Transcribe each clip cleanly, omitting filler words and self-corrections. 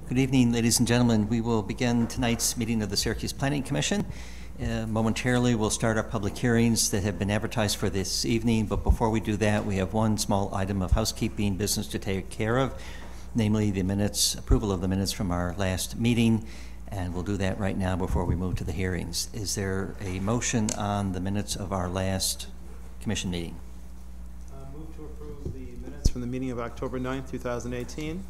Good evening, ladies and gentlemen. We will begin tonight's meeting of the Syracuse Planning Commission. Momentarily, we'll start our public hearings that have been advertised for this evening, but before we do that, we have one small item of housekeeping business to take care of, namely the minutes, approval of the minutes from our last meeting, and we'll do that right now before we move to the hearings. Is there a motion on the minutes of our last commission meeting? Move to approve the minutes from the meeting of October 9th, 2018.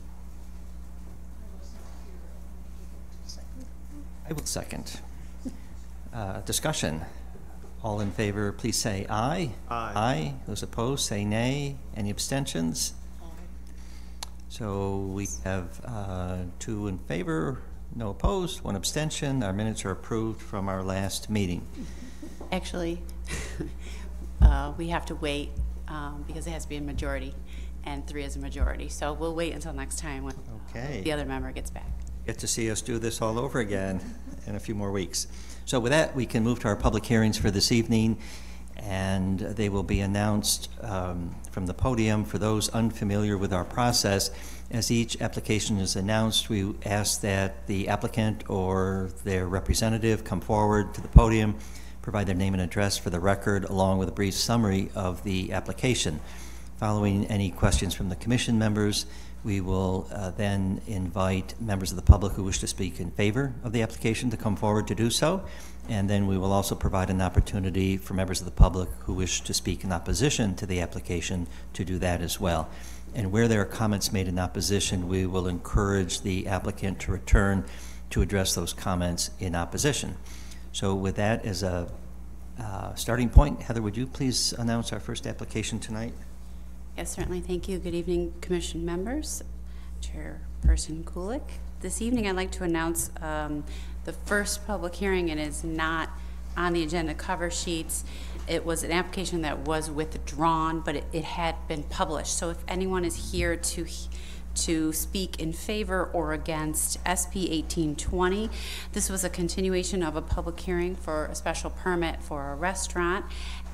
I will second. Discussion. All in favor, please say aye. Aye. Aye. Those opposed, say nay. Any abstentions? Aye. So we have 2 in favor, no opposed, 1 abstention. Our minutes are approved from our last meeting. Actually, we have to wait because it has to be a majority, and 3 is a majority. So we'll wait until next time when the other member gets back. Get to see us do this all over again in a few more weeks. So with that, we can move to our public hearings for this evening, and they will be announced from the podium. For those unfamiliar with our process, as each application is announced, we ask that the applicant or their representative come forward to the podium, provide their name and address for the record, along with a brief summary of the application. Following any questions from the commission members, we will then invite members of the public who wish to speak in favor of the application to come forward to do so. And then we will also provide an opportunity for members of the public who wish to speak in opposition to the application to do that as well. And where there are comments made in opposition, we will encourage the applicant to return to address those comments in opposition. So with that as a starting point, Heather, would you please announce our first application tonight? Yes, certainly. Thank you. Good evening, Commission members, Chairperson Kulik. This evening, I'd like to announce the first public hearing, and is not on the agenda cover sheets. It was an application that was withdrawn, but it had been published. So if anyone is here to speak in favor or against SB 1820. This was a continuation of a public hearing for a special permit for a restaurant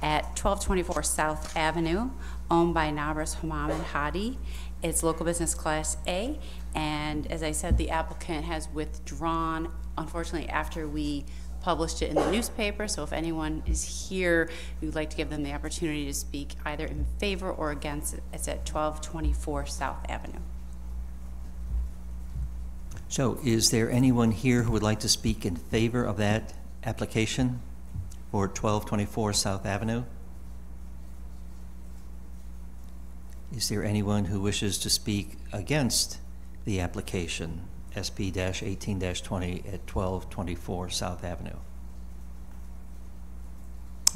at 1224 South Avenue, owned by Nabras Mohammed Hadi. It's local business class A, and as I said, the applicant has withdrawn, unfortunately, after we published it in the newspaper. So if anyone is here, we would like to give them the opportunity to speak either in favor or against it. It's at 1224 South Avenue. So is there anyone here who would like to speak in favor of that application for 1224 South Avenue? Is there anyone who wishes to speak against the application SP-18-20 at 1224 South Avenue?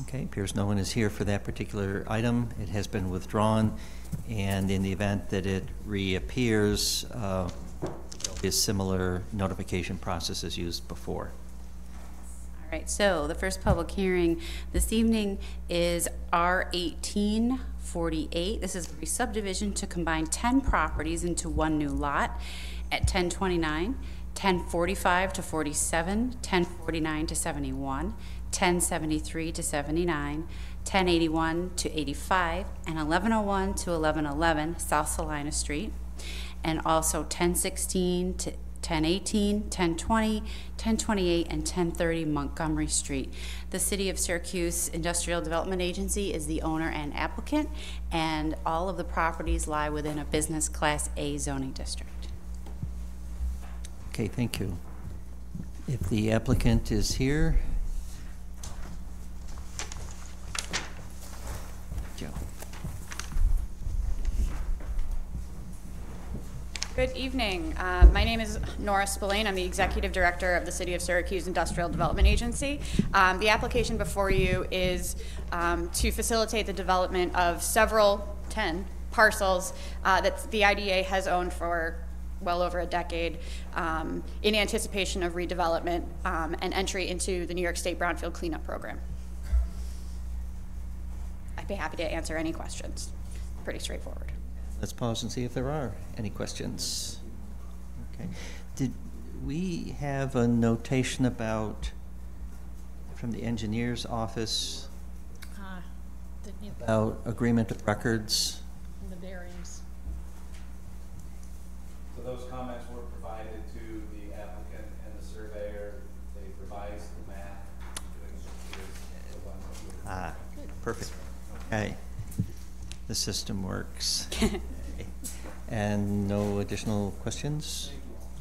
Okay, appears no one is here for that particular item. It has been withdrawn, and in the event that it reappears, is similar notification process as used before. All right, so the first public hearing this evening is R1848. This is a subdivision to combine 10 properties into one new lot at 1029, 1045 to 47, 1049 to 71, 1073 to 79, 1081 to 85, and 1101 to 1111 South Salina Street, and also 1016 to 1018, 1020, 1028, and 1030 Montgomery Street. The City of Syracuse Industrial Development Agency is the owner and applicant, and all of the properties lie within a business class A zoning district. Okay, thank you. If the applicant is here, Joe. Good evening. My name is Nora Spillane. I'm the Executive Director of the City of Syracuse Industrial Development Agency. The application before you is to facilitate the development of 10 parcels that the IDA has owned for well over a decade in anticipation of redevelopment and entry into the New York State Brownfield Cleanup Program. I'd be happy to answer any questions. Pretty straightforward. Let's pause and see if there are any questions. Okay. Did we have a notation about, from the engineer's office, about agreement of records? The bearings. So those comments were provided to the applicant and the surveyor. They revised the map. Ah, perfect. Okay. The system works. Okay. And no additional questions?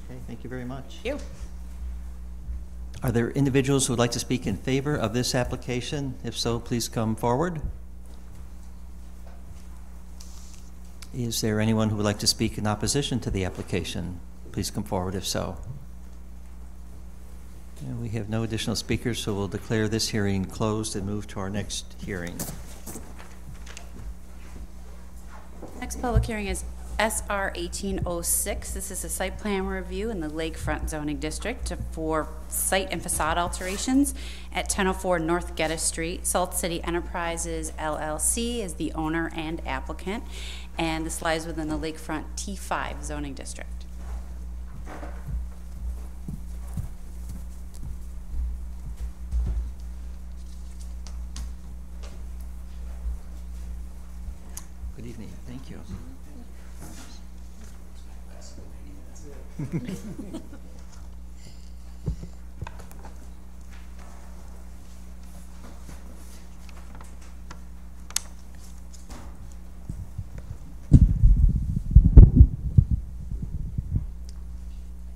Okay, thank you very much. Thank you. Are there individuals who would like to speak in favor of this application? If so, please come forward. Is there anyone who would like to speak in opposition to the application? Please come forward if so. And we have no additional speakers, so we'll declare this hearing closed and move to our next hearing. Next public hearing is SR 1806. This is a site plan review in the Lakefront zoning district for site and facade alterations at 1004 North Geddes Street. Salt City Enterprises LLC is the owner and applicant, and this lies within the Lakefront T5 zoning district. Good evening. Thank you.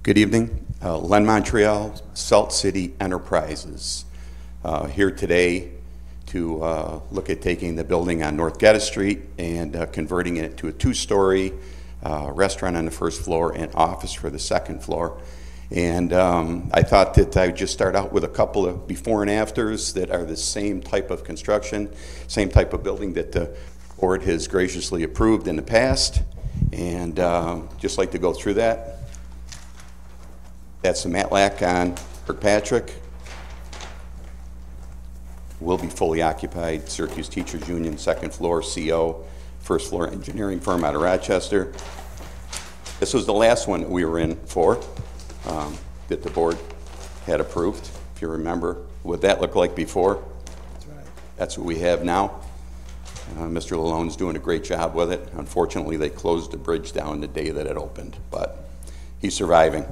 Good evening. Len Montreal, Salt City Enterprises. Here today to look at taking the building on North Geddes Street and converting it to a two-story restaurant on the first floor and office for the second floor. And I thought that I would just start out with a couple of before and afters that are the same type of construction, same type of building that the board has graciously approved in the past. And just like to go through that. That's the Matlack on Kirkpatrick. Will be fully occupied. Syracuse Teachers Union, second floor, CO, first floor engineering firm out of Rochester. This was the last one that we were in for, that the board had approved. If you remember what that looked like before. That's right. That's what we have now. Mr. Lalonde's doing a great job with it. Unfortunately, they closed the bridge down the day that it opened, but he's surviving.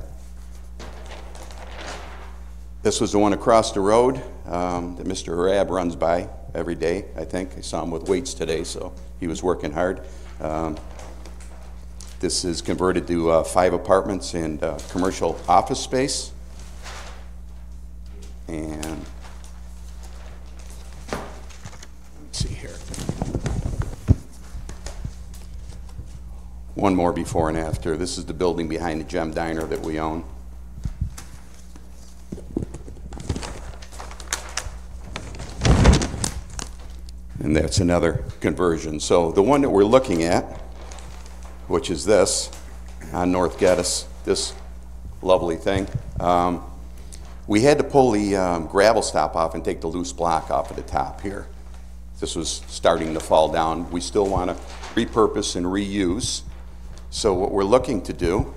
This was the one across the road that Mr. Harab runs by every day, I think. I saw him with weights today, so he was working hard. This is converted to 5 apartments and commercial office space. And let's see here. One more before and after. This is the building behind the Gem Diner that we own. And that's another conversion. So the one that we're looking at, which is this, on North Geddes, this lovely thing, we had to pull the gravel stop off and take the loose block off of the top here. This was starting to fall down. We still want to repurpose and reuse. So what we're looking to do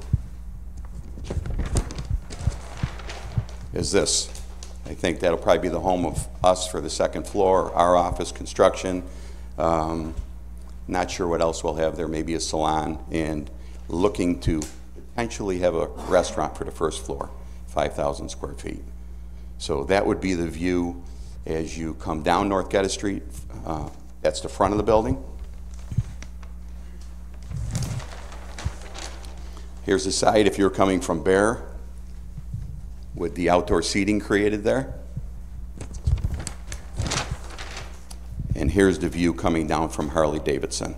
is this. I think that'll probably be the home of us for the second floor, our office, construction. Not sure what else we'll have there, maybe a salon, and looking to potentially have a restaurant for the first floor, 5,000 square feet. So that would be the view as you come down North Geddes Street. That's the front of the building. Here's the side if you're coming from Bear, with the outdoor seating created there. And here's the view coming down from Harley-Davidson.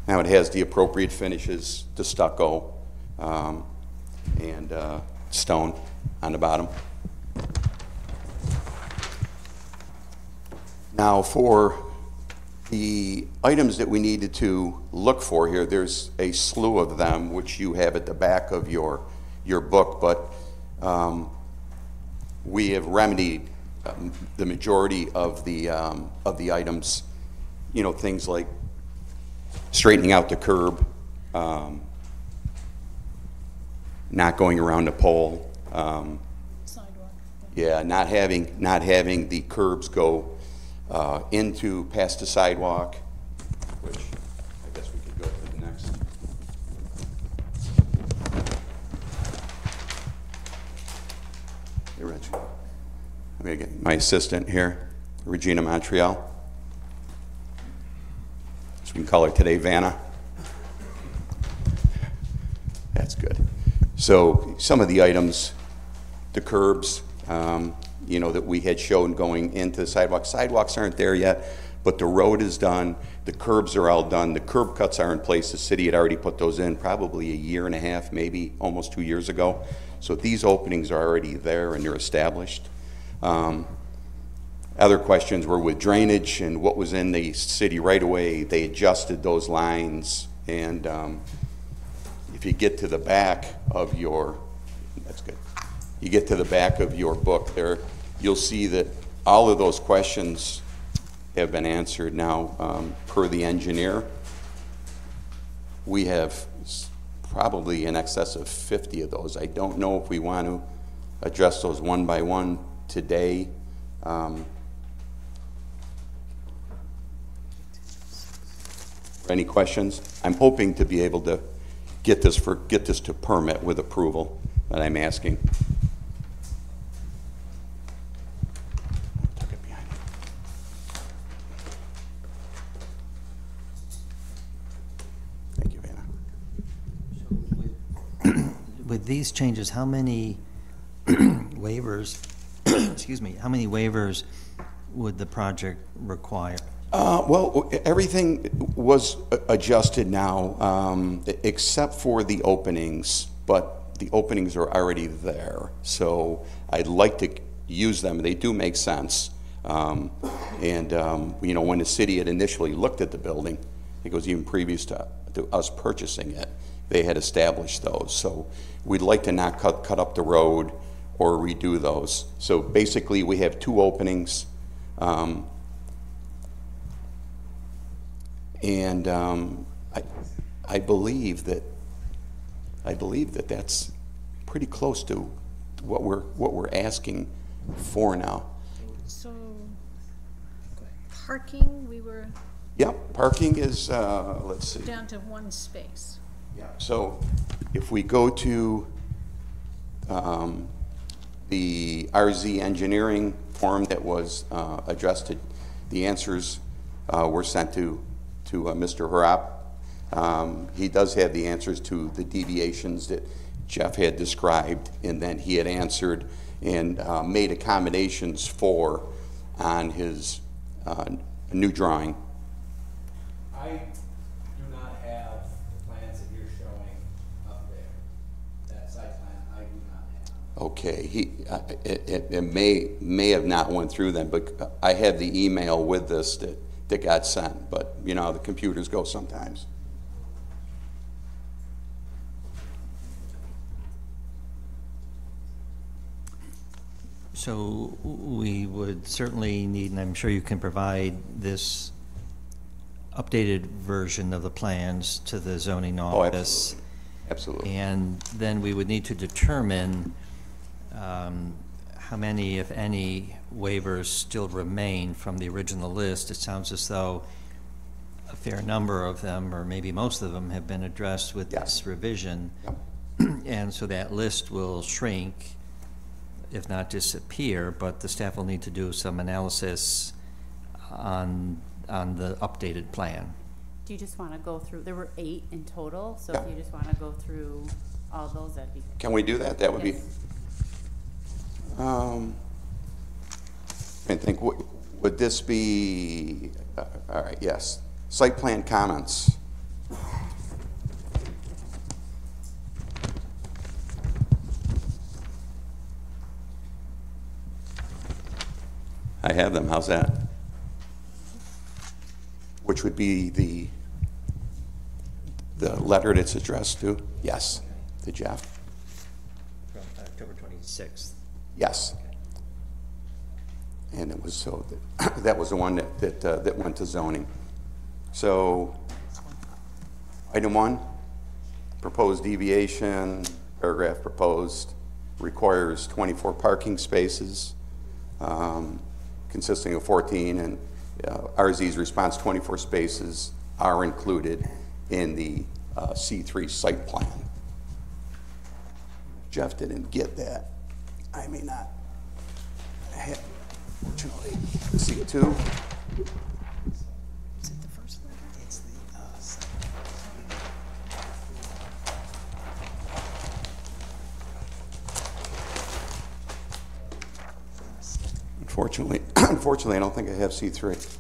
Now it has the appropriate finishes, the stucco and stone on the bottom. Now for the items that we needed to look for here, there's a slew of them which you have at the back of your book, but we have remedied the majority of the items. You know, things like straightening out the curb, not going around the pole. Sidewalk. Yeah, not having the curbs go into past the sidewalk, which I guess we could go to the next. Rich. I'm going to get my assistant here, Regina Montreal. So we can call her today Vanna. That's good. So some of the items, the curbs, you know, that we had shown going into the sidewalks. Sidewalks aren't there yet, but the road is done. The curbs are all done. The curb cuts are in place. The city had already put those in probably a year and a half, maybe almost 2 years ago. So these openings are already there and they're established. Other questions were with drainage and what was in the city right away. They adjusted those lines, and if you get to the back of your, that's good. You get to the back of your book there, you'll see that all of those questions have been answered now per the engineer. We have probably in excess of 50 of those. I don't know if we want to address those one by one today. Any questions? I'm hoping to be able to get this to permit with approval that I'm asking. Tuck it behind. Thank you, Vanna. With these changes, how many waivers, excuse me, how many waivers would the project require? Well, everything was adjusted now, except for the openings, but the openings are already there. So I'd like to use them. They do make sense. You know, when the city had initially looked at the building, it was even previous to us purchasing it, they had established those. So we'd like to not cut up the road or redo those. So basically, we have 2 openings. I believe that that's pretty close to what we're asking for now. So, parking, we were Yep, parking is let's see. down to 1 space. Yeah. So if we go to the RZ engineering form that was addressed to, the answers were sent to Mr. Harap. He does have the answers to the deviations that Jeff had described, and then he had answered and made accommodations for on his new drawing. I do not have the plans that you're showing up there. That site plan, I do not have. Okay, it may have not went through them, but I have the email with this that got sent, but you know, the computers go sometimes. So we would certainly need, and I'm sure you can provide this updated version of the plans to the zoning office. Oh, absolutely. And then we would need to determine how many, if any, waivers still remain from the original list. It sounds as though a fair number of them, or maybe most of them, have been addressed with this revision. Yep. And so that list will shrink, if not disappear, but the staff will need to do some analysis on the updated plan. Do you just want to go through, there were 8 in total, so Yeah. if you just want to go through all those, that'd be. Can we do that? That would be. Yes. I think, would this be, all right, yes. Site plan comments. I have them, how's that? Which would be the letter that's addressed to? Yes, to Jeff. From October 26th. Yes. And it was so that was the one that went to zoning. So, item 1, proposed deviation, paragraph proposed, requires 24 parking spaces, consisting of 14, and RZ's response, 24 spaces are included in the C3 site plan. Jeff didn't get that. I may not. have, fortunately, C2. Is it the first letter? It's the Unfortunately, I don't think I have C3.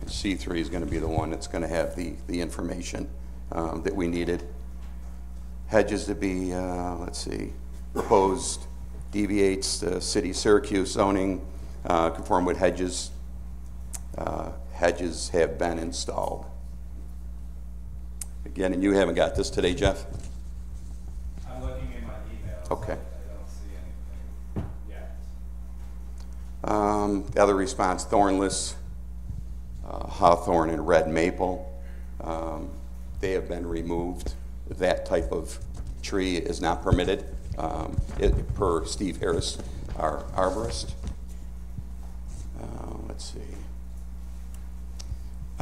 C3 is going to be the one that's going to have the information that we needed. Hedges to be, let's see, proposed deviates the city of Syracuse zoning, conform with hedges. Hedges have been installed. Again, and you haven't got this today, Jeff? I'm looking in my emails. Okay. I don't see anything yet. The other response, thornless, hawthorn and red maple. They have been removed. That type of tree is not permitted, per Steve Harris, our arborist. Let's see.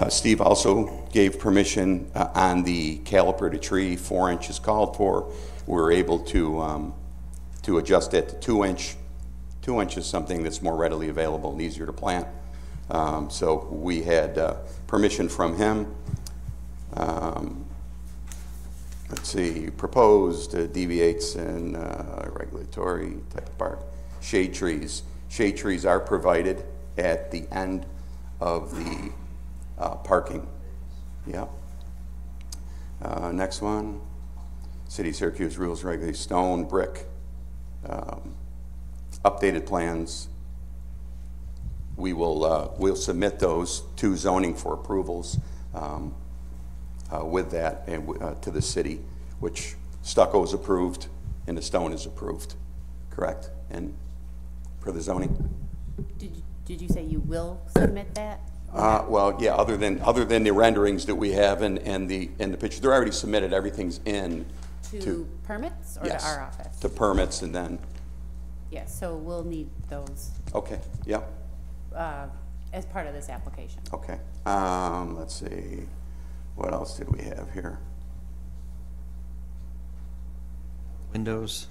Steve also gave permission on the caliper to tree, 4 inches called for. We were able to adjust it to 2 inch. 2 inches is something that's more readily available and easier to plant. So we had permission from him. Let's see, proposed deviates in regulatory type of park. Shade trees. Shade trees are provided at the end of the parking. Yeah. Next one. City of Syracuse rules regulate stone, brick, updated plans. We will we'll submit those to zoning for approvals with that and to the city, which stucco is approved and the stone is approved, correct? And for the zoning. Did you say you will submit that? Well, yeah. Other than the renderings that we have and the picture, they're already submitted. Everything's in To permits or yes, to our office? to permits, and then Yes, so we'll need those okay, yep, as part of this application. okay. Let's see, what else did we have here? Windows.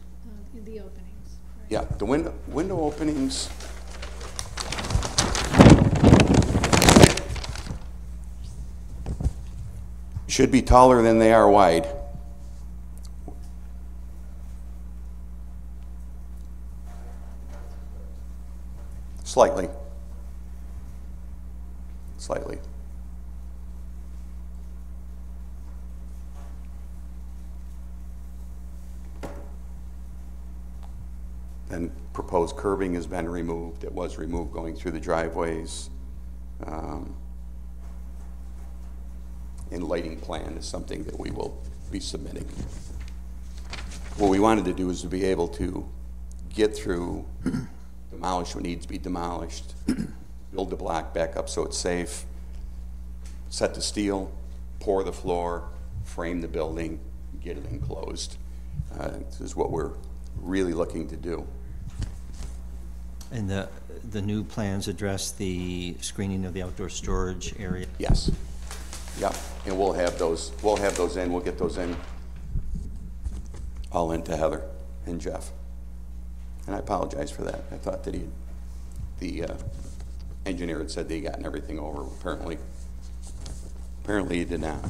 The openings. Right. Yeah, the window openings. Should be taller than they are wide. Slightly. Slightly. Then proposed curbing has been removed. It was removed going through the driveways. And lighting plan is something that we will be submitting. What we wanted to do is to be able to get through, demolish what needs to be demolished, build the block back up so it's safe, set the steel, pour the floor, frame the building, get it enclosed. This is what we're really looking to do. And the new plans address the screening of the outdoor storage area? Yes. Yep. And we'll have those in. We'll get those in. All into Heather and Jeff. And I apologize for that. I thought that the engineer had said they gotten everything over. Apparently he did not.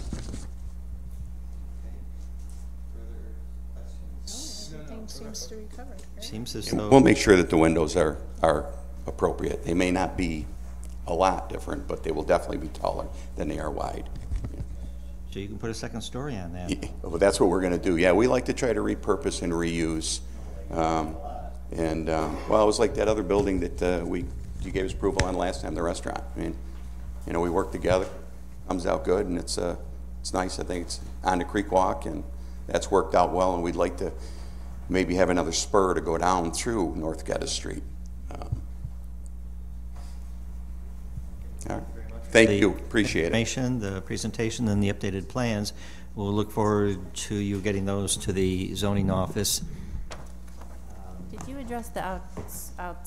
Everything seems to be covered, right? Seems as And though... we'll make sure that the windows are appropriate. They may not be a lot different, but they will definitely be taller than they are wide. So you can put a second story on that. Yeah, well, that's what we're going to do. Yeah, we like to try to repurpose and reuse. Well, it was like that other building that you gave us approval on last time, the restaurant. I mean, you know, we work together, comes out good, and it's nice. I think it's on the creek walk, and that's worked out well. And we'd like to maybe have another spur to go down through North Geddes Street. All right. Thank you. Appreciate it. Information, the presentation, and the updated plans. We'll look forward to you getting those to the zoning office. Did you address the outdoor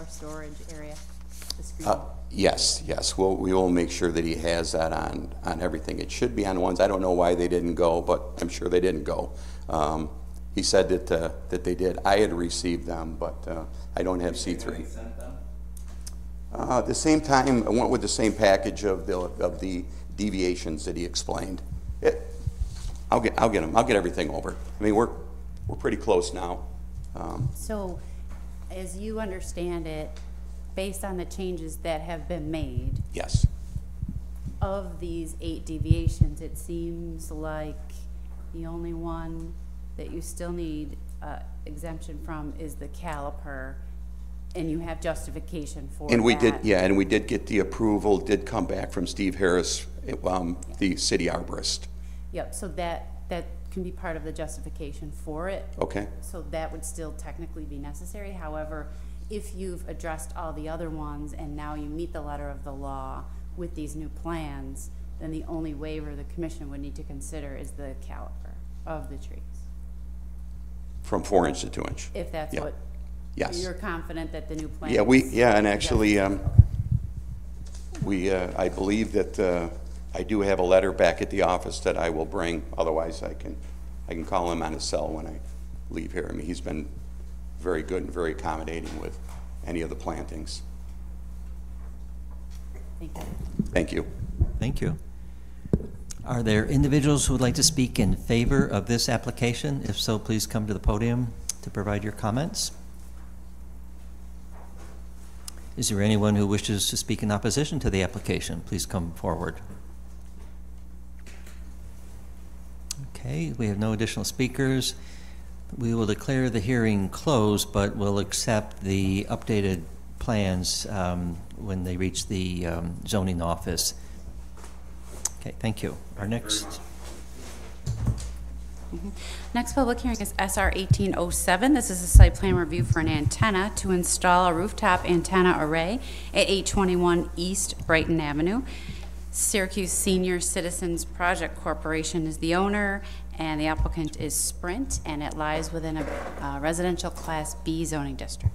storage area? the screen? Yes, yes. We will make sure that he has that on everything. It should be on ones. I don't know why they didn't go, but I'm sure they didn't go. He said that they did. I had received them, but I don't have C3. The same time, I went with the same package of the deviations that he explained. I'll get them. I'll get everything over. I mean, we're pretty close now. So, as you understand it, based on the changes that have been made, Yes. of these 8 deviations, it seems like the only one that you still need exemption from is the caliper, and you have justification for And we that. did, yeah, and we did get the approval, did come back from Steve Harris, the city arborist. Yep, so that can be part of the justification for it. Okay. So that would still technically be necessary. However, if you've addressed all the other ones and now you meet the letter of the law with these new plans, then the only waiver the commission would need to consider is the caliper of the trees. From 4 inch to 2 inch. If that's Yeah. what, Yes. you're confident that the new plans. Yeah, and actually, I believe that I do have a letter back at the office that I will bring. Otherwise, I can call him on his cell when I leave here. I mean, he's been very good and very accommodating with any of the plantings. Thank you. Thank you. Thank you. Are there individuals who would like to speak in favor of this application? If so, please come to the podium to provide your comments. Is there anyone who wishes to speak in opposition to the application? Please come forward. Okay, we have no additional speakers. We will declare the hearing closed, but we'll accept the updated plans when they reach the zoning office. Okay, thank you. Our next. Next public hearing is SR 1807. This is a site plan review for an antenna to install a rooftop antenna array at 821 East Brighton Avenue. Syracuse Senior Citizens Project Corporation is the owner, and the applicant is Sprint, and it lies within a residential Class B zoning district.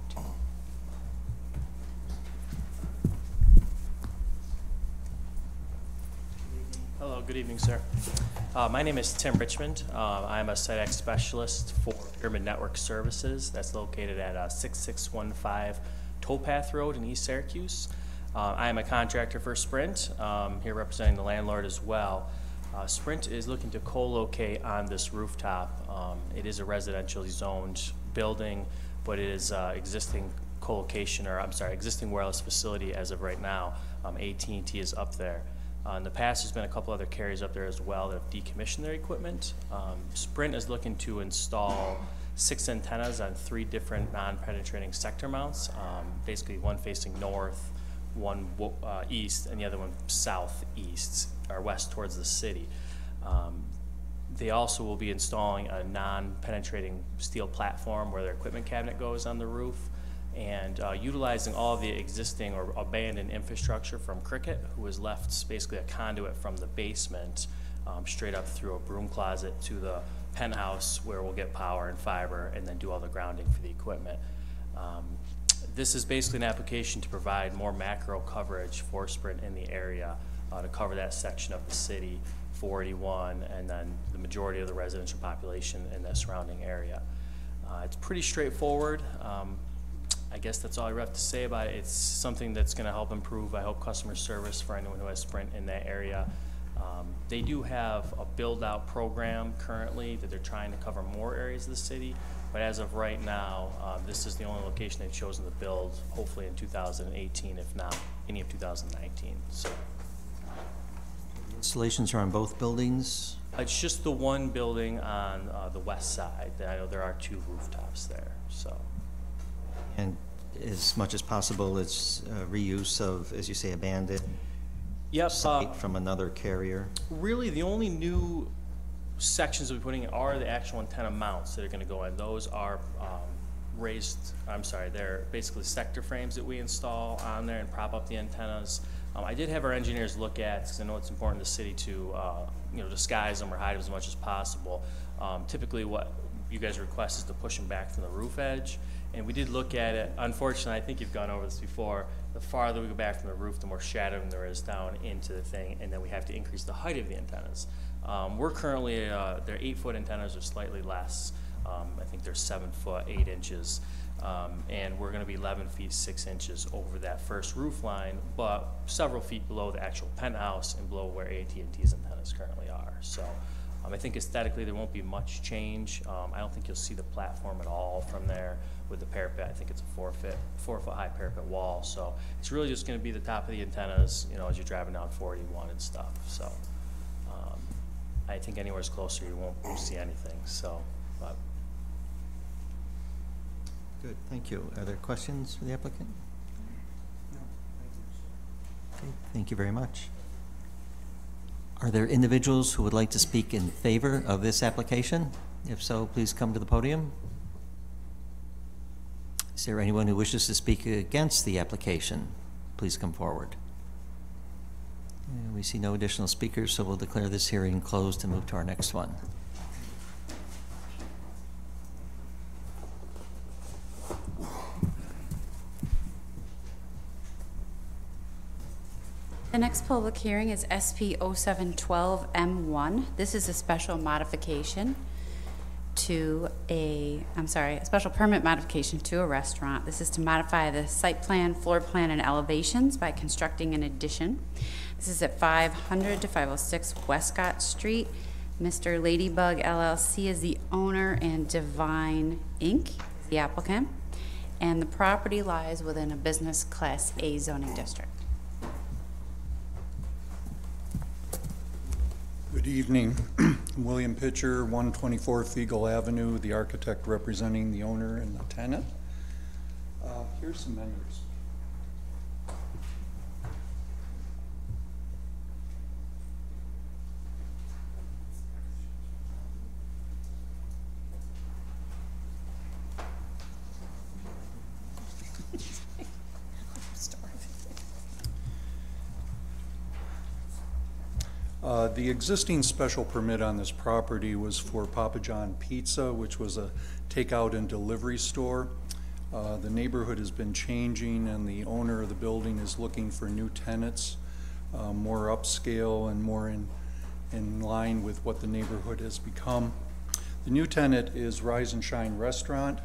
Hello, good evening, sir. My name is Tim Richmond. I'm a site X specialist for Pyramid Network Services that's located at 6615 Towpath Road in East Syracuse. I am a contractor for Sprint, here representing the landlord as well. Sprint is looking to co-locate on this rooftop. It is a residentially zoned building, but it is existing co-location, or I'm sorry, existing wireless facility as of right now. AT&T is up there. In the past, there's been a couple other carriers up there as well that have decommissioned their equipment. Sprint is looking to install 6 antennas on 3 different non-penetrating sector mounts, basically one facing north, one east, and the other one southeast, or west towards the city. They also will be installing a non-penetrating steel platform where their equipment cabinet goes on the roof, and utilizing all of the existing or abandoned infrastructure from Cricket, who has left basically a conduit from the basement straight up through a broom closet to the penthouse, where we'll get power and fiber and then do all the grounding for the equipment. This is basically an application to provide more macro coverage for Sprint in the area to cover that section of the city, 481, and then the majority of the residential population in the surrounding area. It's pretty straightforward. I guess that's all I have to say about it. It's something that's going to help improve, I hope, customer service for anyone who has Sprint in that area. They do have a build-out program currently that they're trying to cover more areas of the city, but as of right now, this is the only location they've chosen to build, hopefully in 2018, if not any of 2019. So Installations are on both buildings? it's just the one building on the west side. I know there are 2 rooftops there, so. And as much as possible, it's reuse of, as you say, abandoned Yep. site from another carrier? Really, the only new sections we're putting in are the actual antenna mounts that are going to go in. Those are they're basically sector frames that we install on there and prop up the antennas. I did have our engineers look at, because I know it's important to the city to disguise them or hide them as much as possible. Typically what you guys request is to push them back from the roof edge, And we did look at it. Unfortunately, I think you've gone over this before. The farther we go back from the roof, the more shadowing there is down into the thing, and then we have to increase the height of the antennas. We're currently, they're 8-foot antennas or slightly less. I think they're 7 foot, 8 inches. And we're gonna be 11 feet, 6 inches over that first roof line, but several feet below the actual penthouse and below where AT&T's antennas currently are. So I think aesthetically there won't be much change. I don't think you'll see the platform at all from there with the parapet. I think it's a 4 foot high parapet wall. So it's really just gonna be the top of the antennas, you know, as you're driving down 41 and stuff. So I think anywhere's closer you won't see anything, so. But. Good, thank you. Are there questions for the applicant? No, thank you. Okay, thank you very much. Are there individuals who would like to speak in favor of this application? If so, please come to the podium. Is there anyone who wishes to speak against the application? Please come forward. And we see no additional speakers, so we'll declare this hearing closed and move to our next one. The next public hearing is SP 0712M1. This is a special modification to a special permit modification to a restaurant. This is to modify the site plan, floor plan, and elevations by constructing an addition. This is at 500 to 506 Westcott Street. Mr. Ladybug LLC is the owner and Divine Inc. is the applicant. And the property lies within a business class A zoning district. Good evening. William Pitcher, 124 Fiegel Avenue, the architect representing the owner and the tenant. Here's some menus. The existing special permit on this property was for Papa John Pizza, which was a takeout and delivery store. The neighborhood has been changing, and the owner of the building is looking for new tenants, more upscale and more in line with what the neighborhood has become. The new tenant is Rise and Shine Restaurant.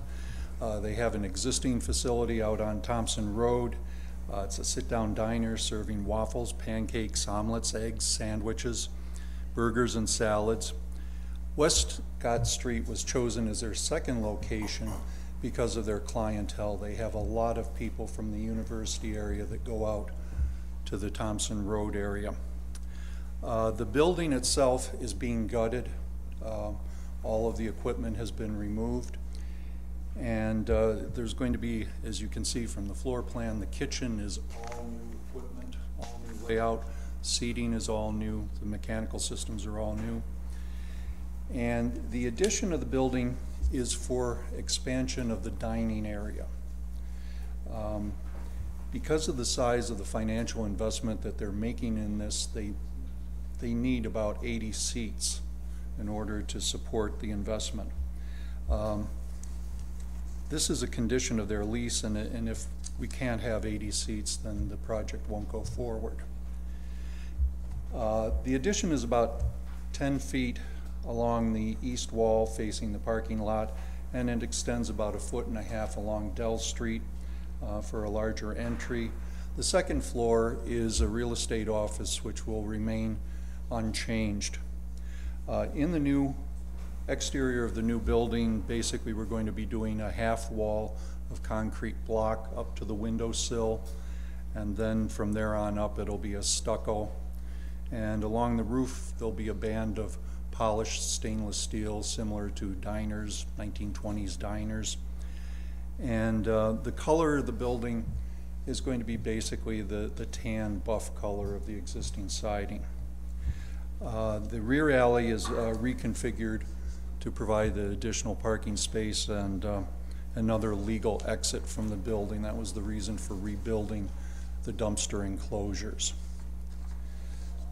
They have an existing facility out on Thompson Road. It's a sit-down diner serving waffles, pancakes, omelets, eggs, sandwiches, burgers, and salads. Westcott Street was chosen as their second location because of their clientele. They have a lot of people from the university area that go out to the Thompson Road area. The building itself is being gutted. All of the equipment has been removed. And there's going to be, as you can see from the floor plan, the kitchen is all new equipment, all new layout. Seating is all new. The mechanical systems are all new. And the addition of the building is for expansion of the dining area. Because of the size of the financial investment that they're making in this, they need about 80 seats in order to support the investment. This is a condition of their lease, and if we can't have 80 seats, then the project won't go forward. The addition is about 10 feet along the east wall facing the parking lot, and it extends about 1.5 feet along Dell Street for a larger entry. The second floor is a real estate office which will remain unchanged. In the new exterior of the new building, basically we're going to be doing a half wall of concrete block up to the windowsill, and then from there on up it'll be a stucco, and along the roof there'll be a band of polished stainless steel similar to diners, 1920s diners. And the color of the building is going to be basically the tan buff color of the existing siding. The rear alley is reconfigured to provide the additional parking space and another legal exit from the building. That was the reason for rebuilding the dumpster enclosures.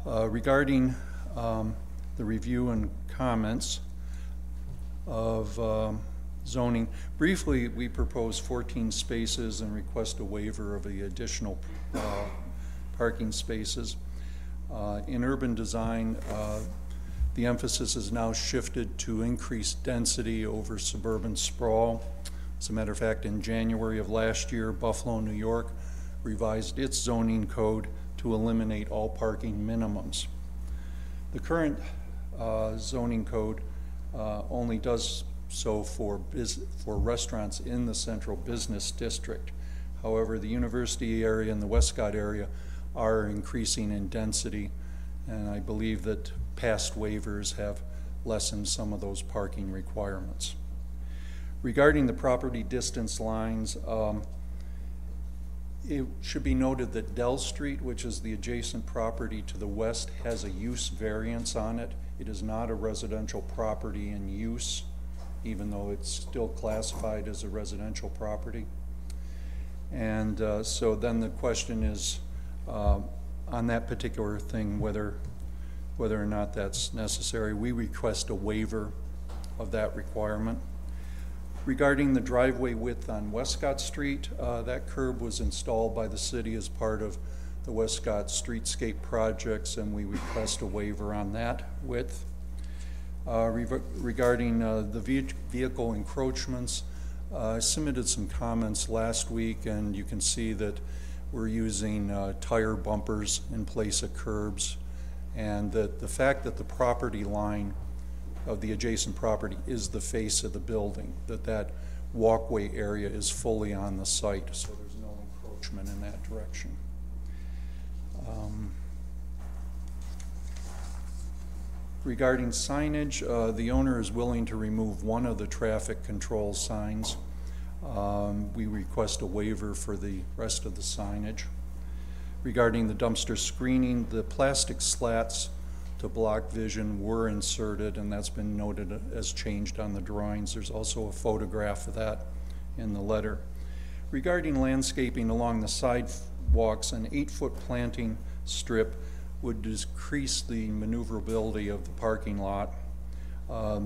Regarding the review and comments of zoning. Briefly, we propose 14 spaces and request a waiver of the additional parking spaces. In urban design, the emphasis is now shifted to increased density over suburban sprawl. As a matter of fact, in January of last year, Buffalo, New York revised its zoning code to eliminate all parking minimums. The current zoning code only does so for restaurants in the central business district. However, the university area and the Westcott area are increasing in density, and I believe that past waivers have lessened some of those parking requirements. Regarding the property distance lines, it should be noted that Dell Street, which is the adjacent property to the west, has a use variance on it. It is not a residential property in use, even though it's still classified as a residential property. And so then the question is, on that particular thing, whether or not that's necessary. We request a waiver of that requirement. Regarding the driveway width on Westcott Street, that curb was installed by the city as part of the Westcott Streetscape projects, and we request a waiver on that width. Regarding the vehicle encroachments, I submitted some comments last week, and you can see that we're using tire bumpers in place of curbs, and that the fact that the property line of the adjacent property is the face of the building, that walkway area is fully on the site, so there's no encroachment in that direction. Regarding signage, the owner is willing to remove one of the traffic control signs. We request a waiver for the rest of the signage. Regarding the dumpster screening, the plastic slats to block vision were inserted, and that's been noted as changed on the drawings. There's also a photograph of that in the letter. Regarding landscaping along the sidewalks, an 8-foot planting strip would decrease the maneuverability of the parking lot.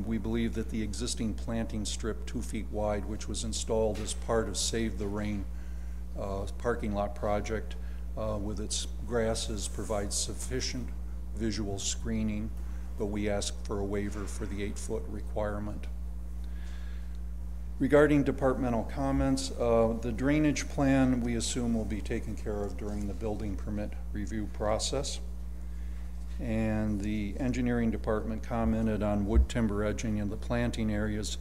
We believe that the existing planting strip 2 feet wide, which was installed as part of Save the Rain parking lot project with its grasses, provides sufficient visual screening, but we ask for a waiver for the 8-foot requirement. Regarding departmental comments, the drainage plan we assume will be taken care of during the building permit review process. And the engineering department commented on wood timber edging in the planting areas,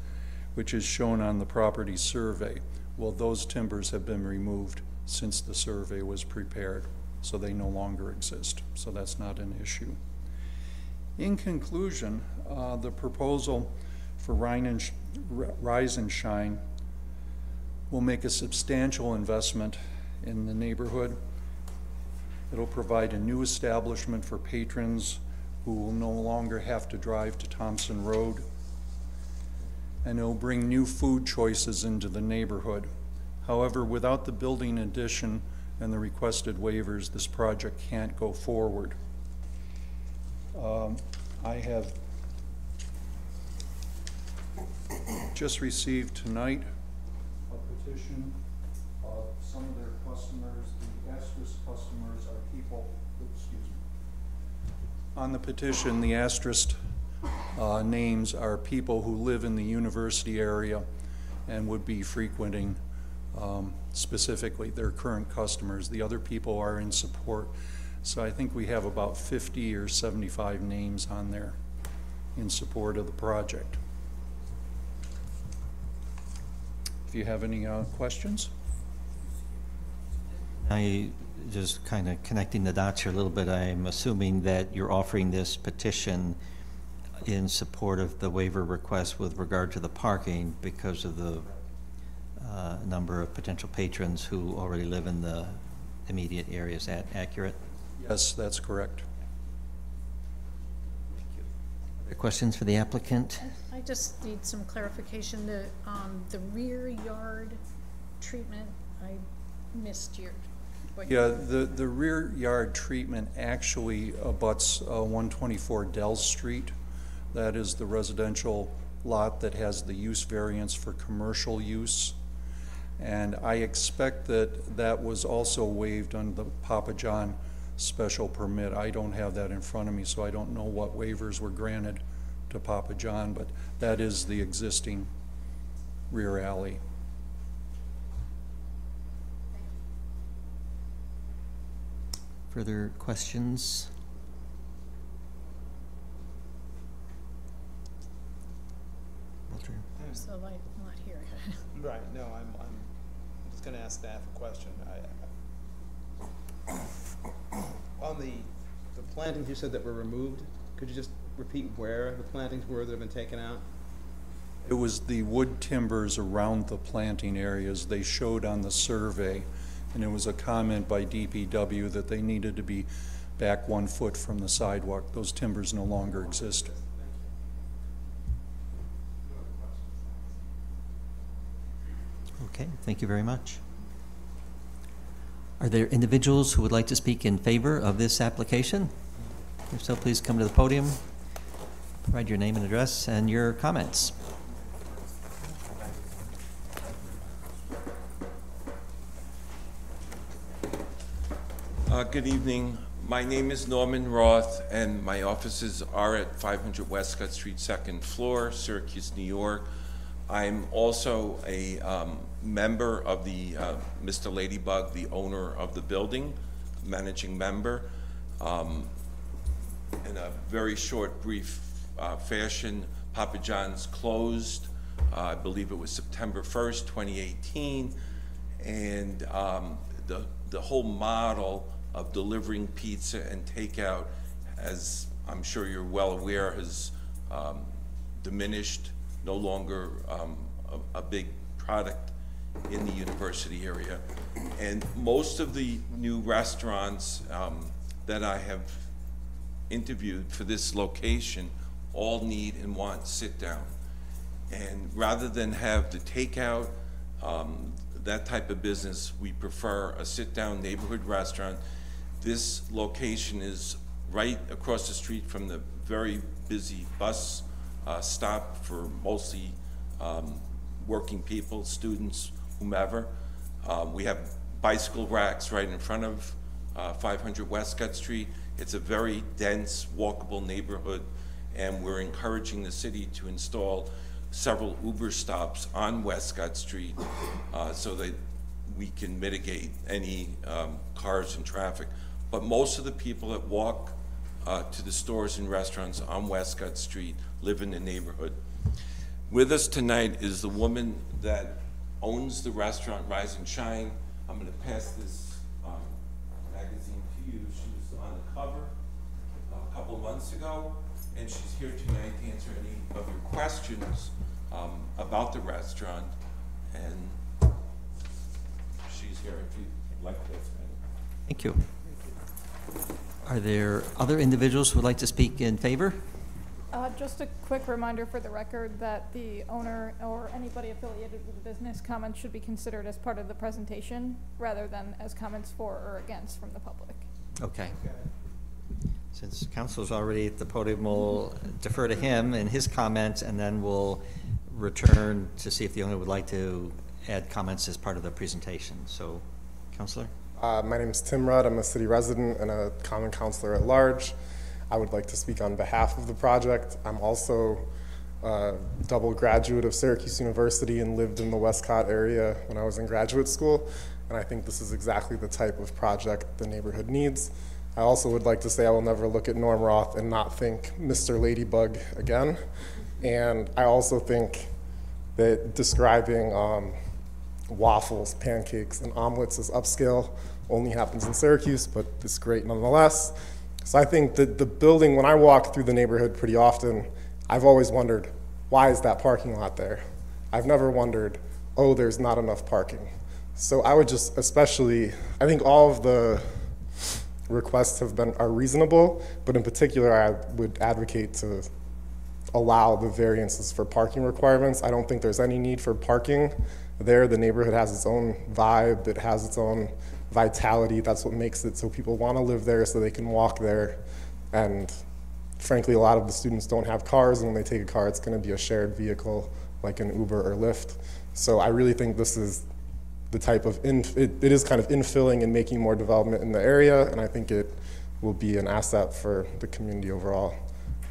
which is shown on the property survey. Well, those timbers have been removed since the survey was prepared, so they no longer exist, so that's not an issue. In conclusion, the proposal for Rise and Shine will make a substantial investment in the neighborhood. It'll provide a new establishment for patrons who will no longer have to drive to Thompson Road. And it'll bring new food choices into the neighborhood. However, without the building addition and the requested waivers, this project can't go forward. I have just received tonight a petition of some of their customers. The asterisk customers are people, excuse me. On the petition, the asterisk names are people who live in the university area and would be frequenting specifically their current customers. The other people are in support. So I think we have about 50 or 75 names on there in support of the project. If you have any questions? I just kind of connecting the dots here a little bit. I'm assuming that you're offering this petition in support of the waiver request with regard to the parking because of the number of potential patrons who already live in the immediate area. Is that accurate? Yes, that's correct. Other questions for the applicant? I just need some clarification. The rear yard treatment, I missed your. Yeah, the rear yard treatment actually abuts 124 Dell Street. That is the residential lot that has the use variance for commercial use. And I expect that that was also waived on the Papa John special permit. I don't have that in front of me, so I don't know what waivers were granted to Papa John, but that is the existing rear alley. Further questions? Walter? So like, not here. Right, no, I'm just gonna ask staff a question. On the plantings you said that were removed, could you just repeat where the plantings were that have been taken out? It was the wood timbers around the planting areas they showed on the survey, and it was a comment by DPW that they needed to be back 1 foot from the sidewalk. Those timbers no longer exist. Okay, thank you very much. Are there individuals who would like to speak in favor of this application? If so, please come to the podium, provide your name and address and your comments. Good evening. My name is Norman Roth, and my offices are at 500 Westcott Street, 2nd floor, Syracuse, New York. I'm also a member of the Mr. Ladybug, the owner of the building, managing member. In a very short, brief fashion, Papa John's closed. I believe it was September 1st, 2018, and the whole model of delivering pizza and takeout, as I'm sure you're well aware, has diminished, no longer a big product in the university area. And most of the new restaurants that I have interviewed for this location all need and want sit down. And rather than have the takeout, that type of business, we prefer a sit-down neighborhood restaurant. This location is right across the street from the very busy bus stop for mostly working people, students, whomever. We have bicycle racks right in front of 500 Westcott Street. It's a very dense, walkable neighborhood, and we're encouraging the city to install several Uber stops on Westcott Street so that we can mitigate any cars and traffic. But most of the people that walk to the stores and restaurants on Westcott Street live in the neighborhood. With us tonight is the woman that owns the restaurant Rise and Shine. I'm going to pass this magazine to you. She was on the cover a couple of months ago, and she's here tonight to answer any of your questions about the restaurant, and she's here if you'd like to ask any. Thank you. Are there other individuals who would like to speak in favor? Just a quick reminder for the record that the owner or anybody affiliated with the business comments should be considered as part of the presentation rather than as comments for or against from the public. Okay. Since council's already at the podium, we'll defer to him and his comments, and then we'll return to see if the owner would like to add comments as part of the presentation. So, Councilor? My name is Tim Rudd. I'm a city resident and a common councilor at large. I would like to speak on behalf of the project. I'm also a double graduate of Syracuse University and lived in the Westcott area when I was in graduate school, and I think this is exactly the type of project the neighborhood needs. I also would like to say I will never look at Norm Roth and not think Mr. Ladybug again. And I also think that describing waffles, pancakes, and omelets as upscale only happens in Syracuse, but it's great nonetheless. So I think that the building, when I walk through the neighborhood pretty often, I've always wondered, why is that parking lot there? I've never wondered, oh, there's not enough parking. So I would just especially, I think all of the requests are reasonable, but in particular, I would advocate to allow the variances for parking requirements. I don't think there's any need for parking there. The neighborhood has its own vibe, it has its own vitality. That's what makes it so people want to live there, so they can walk there and frankly, a lot of the students don't have cars, and when they take a car, it's going to be a shared vehicle like an Uber or Lyft. So I really think this is the type of, it is kind of infilling and making more development in the area, and I think it will be an asset for the community overall.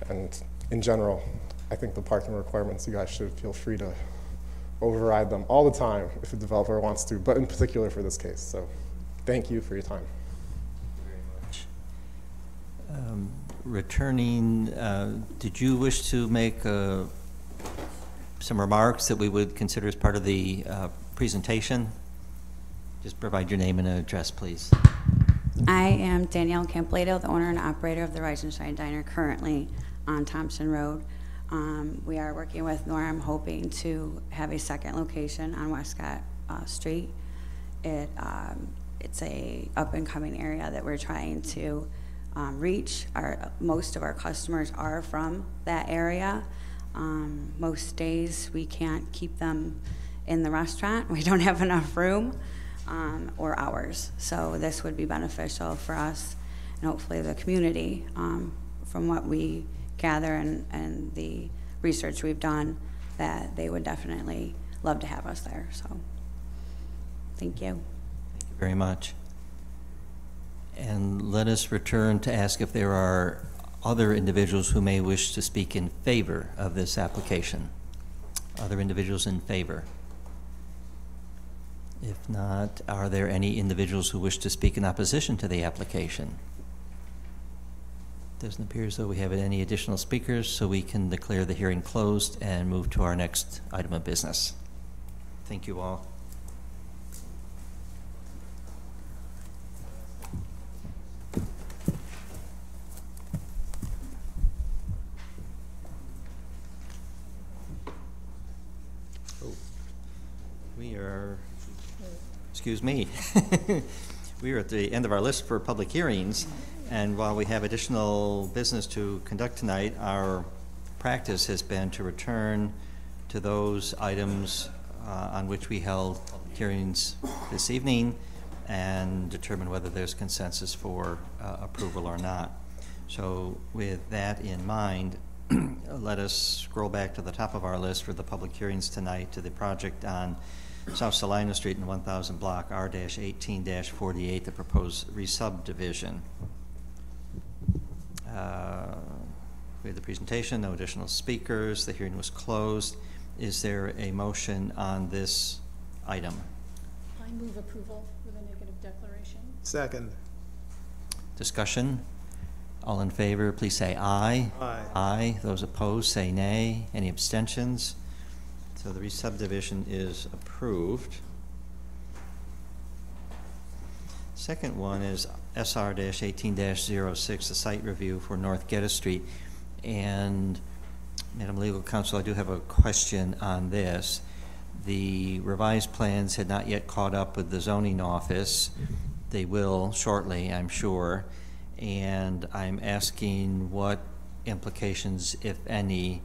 And in general, I think the parking requirements, you guys should feel free to override them all the time if a developer wants to, but in particular for this case. So thank you for your time. Returning, did you wish to make some remarks that we would consider as part of the presentation? Just provide your name and address, please. I am Danielle Camplato, the owner and operator of the Rise and Shine Diner currently on Thompson Road. We are working with Norm, hoping to have a second location on Westcott Street. It's a up-and-coming area that we're trying to reach. Most of our customers are from that area. Most days we can't keep them in the restaurant. We don't have enough room or hours. So this would be beneficial for us and hopefully the community. From what we gather and the research we've done, that they would definitely love to have us there. So thank you. Thank you very much. And let us return to ask if there are other individuals who may wish to speak in favor of this application. Other individuals in favor? If not, are there any individuals who wish to speak in opposition to the application? Doesn't appear as though we have any additional speakers, so we can declare the hearing closed and move to our next item of business. Thank you all. Excuse me. We are at the end of our list for public hearings, and while we have additional business to conduct tonight, our practice has been to return to those items on which we held public hearings this evening and determine whether there's consensus for approval or not. So with that in mind, let us scroll back to the top of our list for the public hearings tonight to the project on South Salina Street in 1000 block R-18-48, the proposed re-subdivision. We had the presentation, no additional speakers. The hearing was closed. Is there a motion on this item? I move approval with a negative declaration. Second. Discussion? All in favor, please say aye. Aye. Aye. Those opposed, say nay. Any abstentions? So the re-subdivision is approved. Second one is SR-18-06, the site review for North Geddes Street. And Madam Legal Counsel, I do have a question on this. The revised plans had not yet caught up with the zoning office. They will shortly, I'm sure. And I'm asking what implications, if any,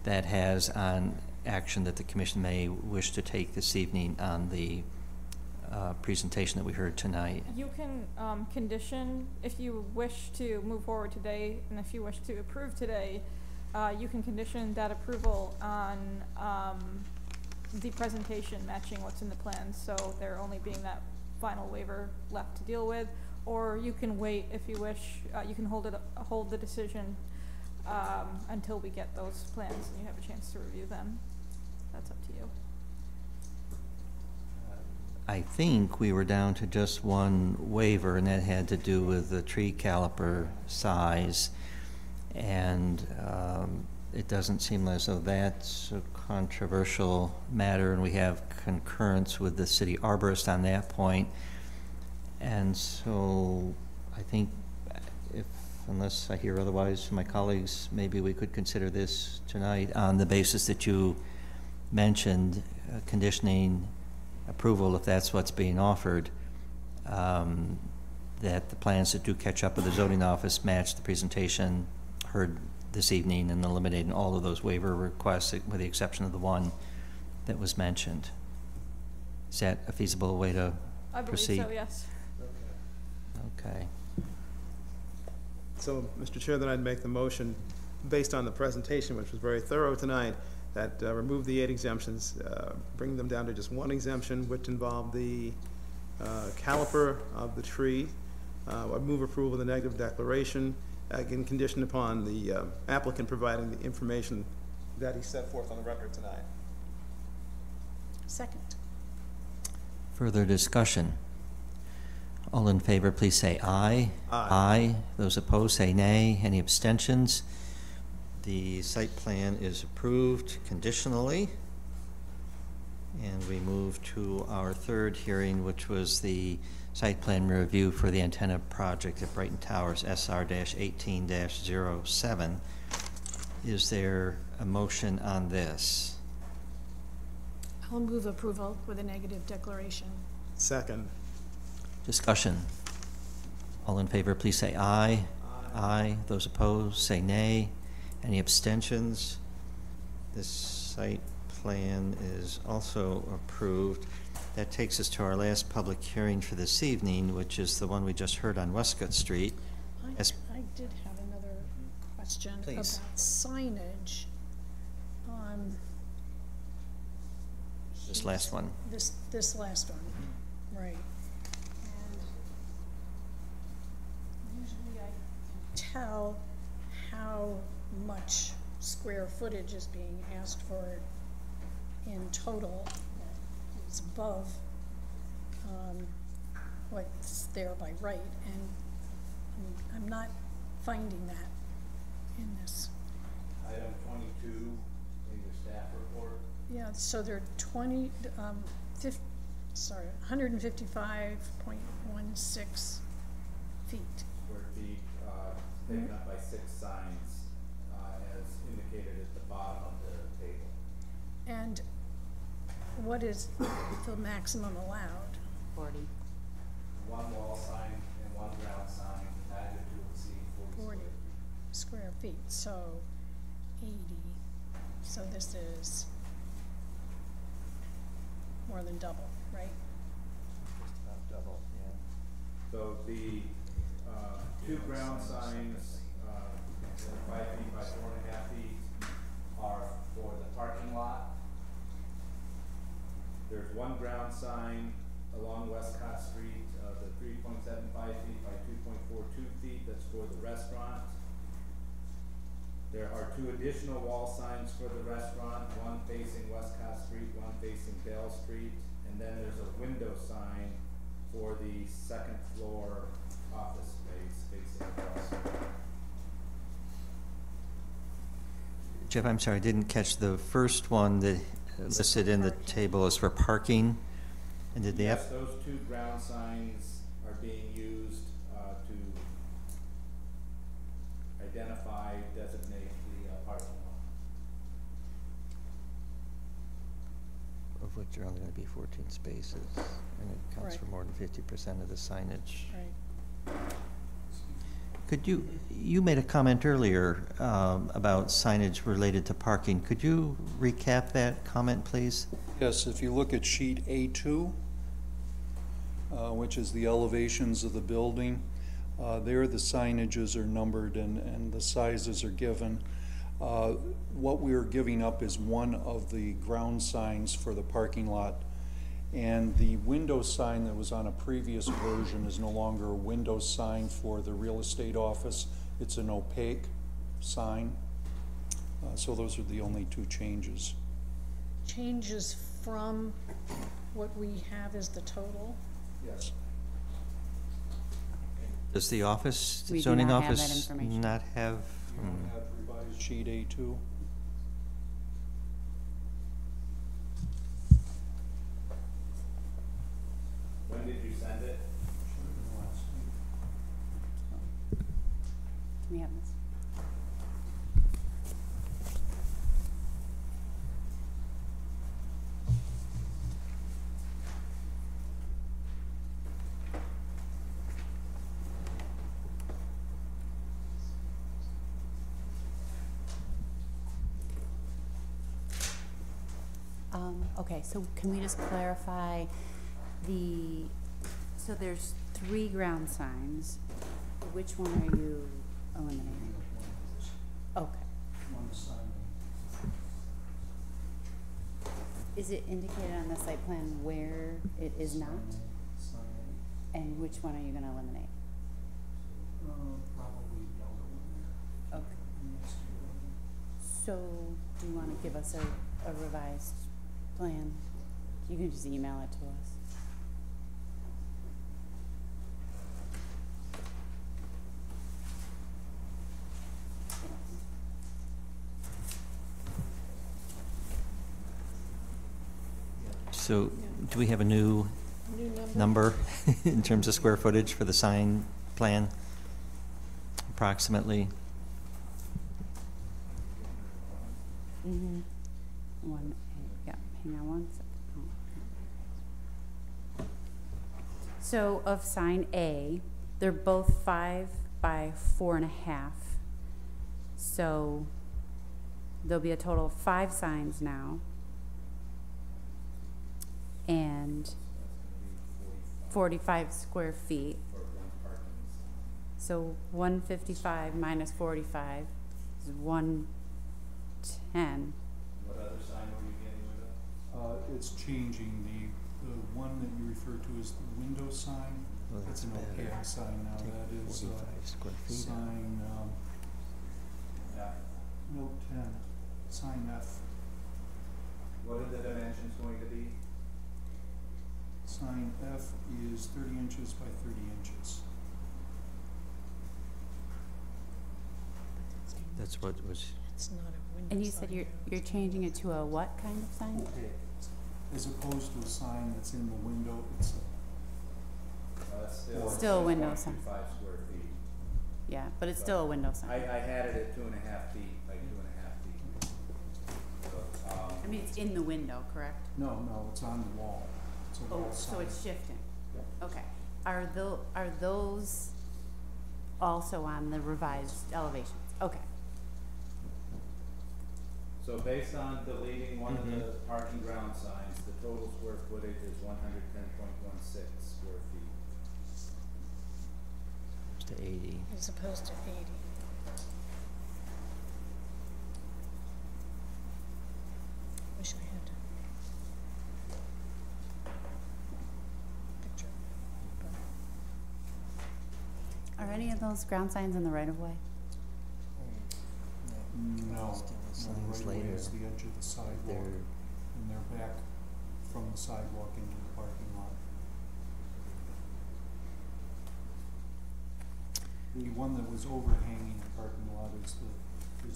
that has on action that the commission may wish to take this evening on the presentation that we heard tonight. You can condition, if you wish to move forward today, and if you wish to approve today, you can condition that approval on the presentation matching what's in the plans, so there only being that final waiver left to deal with. Or you can wait if you wish. You can hold the decision until we get those plans and you have a chance to review them. That's up to you. I think we were down to just one waiver, and that had to do with the tree caliper size. And it doesn't seem as though that's a controversial matter, and we have concurrence with the city arborist on that point. And so I think, unless I hear otherwise from my colleagues, maybe we could consider this tonight on the basis that you mentioned, conditioning approval, if that's what's being offered, that the plans that do catch up with the zoning office match the presentation heard this evening, and eliminating all of those waiver requests with the exception of the one that was mentioned. Is that a feasible way to proceed? I believe so, yes. Okay. So, Mr. Chair, then I'd make the motion, based on the presentation, which was very thorough tonight, that remove the 8 exemptions, bring them down to just 1 exemption, which involved the caliper of the tree. I'd move approval of the negative declaration, again, conditioned upon the applicant providing the information that he set forth on the record tonight. Second. Further discussion? All in favor, please say aye. Aye. Those opposed, say nay. Any abstentions? The site plan is approved conditionally. And we move to our third hearing, which was the site plan review for the antenna project at Brighton Towers, SR-18-07. Is there a motion on this? I'll move approval with a negative declaration. Second. Discussion. All in favor, please say aye. Aye. Those opposed, say nay. Any abstentions? This site plan is also approved. That takes us to our last public hearing for this evening, which is the one we just heard on Westcott Street. I did have another question Please. about signage on This last one. this last one, right. And usually I can tell how much square footage is being asked for in total that is above what's there by right, and I'm not finding that in this. Item 22 in your staff report. Yeah, so they're 155.16 feet. Square feet, taken up by 6 signs, as indicated at the bottom of the table. And what is the maximum allowed? 40. 1 wall sign and 1 ground sign, added to exceed 40 square feet, so 80. So this is more than double, right? Just about double, yeah. So the 2 ground signs, 5 feet by 4.5 feet, are for the parking lot. There's 1 ground sign along Westcott Street, the 3.75 feet by 2.42 feet, that's for the restaurant. There are 2 additional wall signs for the restaurant, 1 facing Westcott Street, 1 facing Bell Street, and then there's a window sign for the 2nd floor office space facing Bell Street. Jeff, I'm sorry, I didn't catch the first one that listed in the table is for parking. And did the Yes, those 2 ground signs are being used to identify, designate the parking lot. of which are only going to be 14 spaces, and it counts for Right. more than 50% of the signage. Right. Could you made a comment earlier about signage related to parking. Could you recap that comment, please? Yes, if you look at sheet A2, which is the elevations of the building, there the signages are numbered and the sizes are given. What we're giving up is one of the ground signs for the parking lot. And the window sign that was on a previous version is no longer a window sign for the real estate office. It's an opaque sign. So those are the only 2 changes. Changes from what we have as the total? Yes. Does the office, We do zoning not have that office information. not have? You don't have revised sheet A2? When did you send it? We have this. Okay, so can we just clarify so there's 3 ground signs. Which one are you eliminating? Okay. Is it indicated on the site plan where it is not? And which one are you gonna eliminate? Okay. So, do you wanna give us a revised plan? You can just email it to us. So, do we have a new number in terms of square footage for the sign plan, approximately? Mm-hmm. Yeah, hang on one second. Oh. So of sign A, they're both 5 by 4.5. So there'll be a total of 5 signs now. And 45 square feet. So 155 minus 45 is 110. What other sign were you getting rid of? It's changing. The one that you refer to as the window sign, Well, that's that's an better. opaque sign now. Take That is 45 square feet out. sign, note 10, sign F. What are the dimensions going to be? Sign F is 30 inches by 30 inches. That's what was, It's not a window. And you said you're changing it to a what kind of sign? As opposed to a sign that's in the window, it's Still a window sign. 6.25 square feet. Yeah, but it's still a window sign. I had it at 2.5 feet by 2.5 feet. So, I mean, it's in the window, correct? no, it's on the wall. It's a wall Oh, so sign. it's shifting. Okay. Are those also on the revised elevations? Okay. So based on deleting one of the parking ground signs, the total square footage is 110.16 square feet. to 80. As opposed to 80. Wish I had picture. Are any of those ground signs in the right of way? No, Signs the right way later. is the edge of the sidewalk, They're and they're back from the sidewalk into the parking lot. The one that was overhanging the parking lot is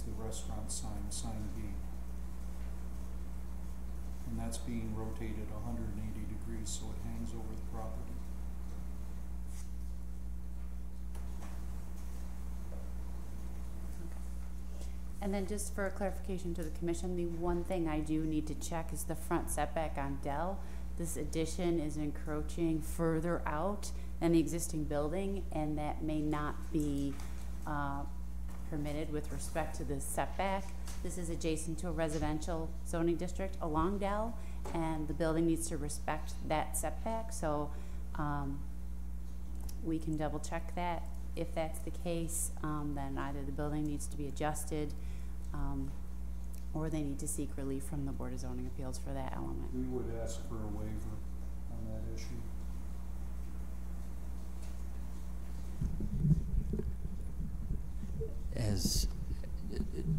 the restaurant sign, sign B. And that's being rotated 180 degrees, so it hangs over the property. And then just for clarification to the commission, the one thing I do need to check is the front setback on Dell. This addition is encroaching further out than the existing building, and that may not be permitted with respect to the setback. This is adjacent to a residential zoning district along Dell, and the building needs to respect that setback, so we can double check that. If that's the case, then either the building needs to be adjusted or they need to seek relief from the Board of Zoning Appeals for that element. We would ask for a waiver on that issue.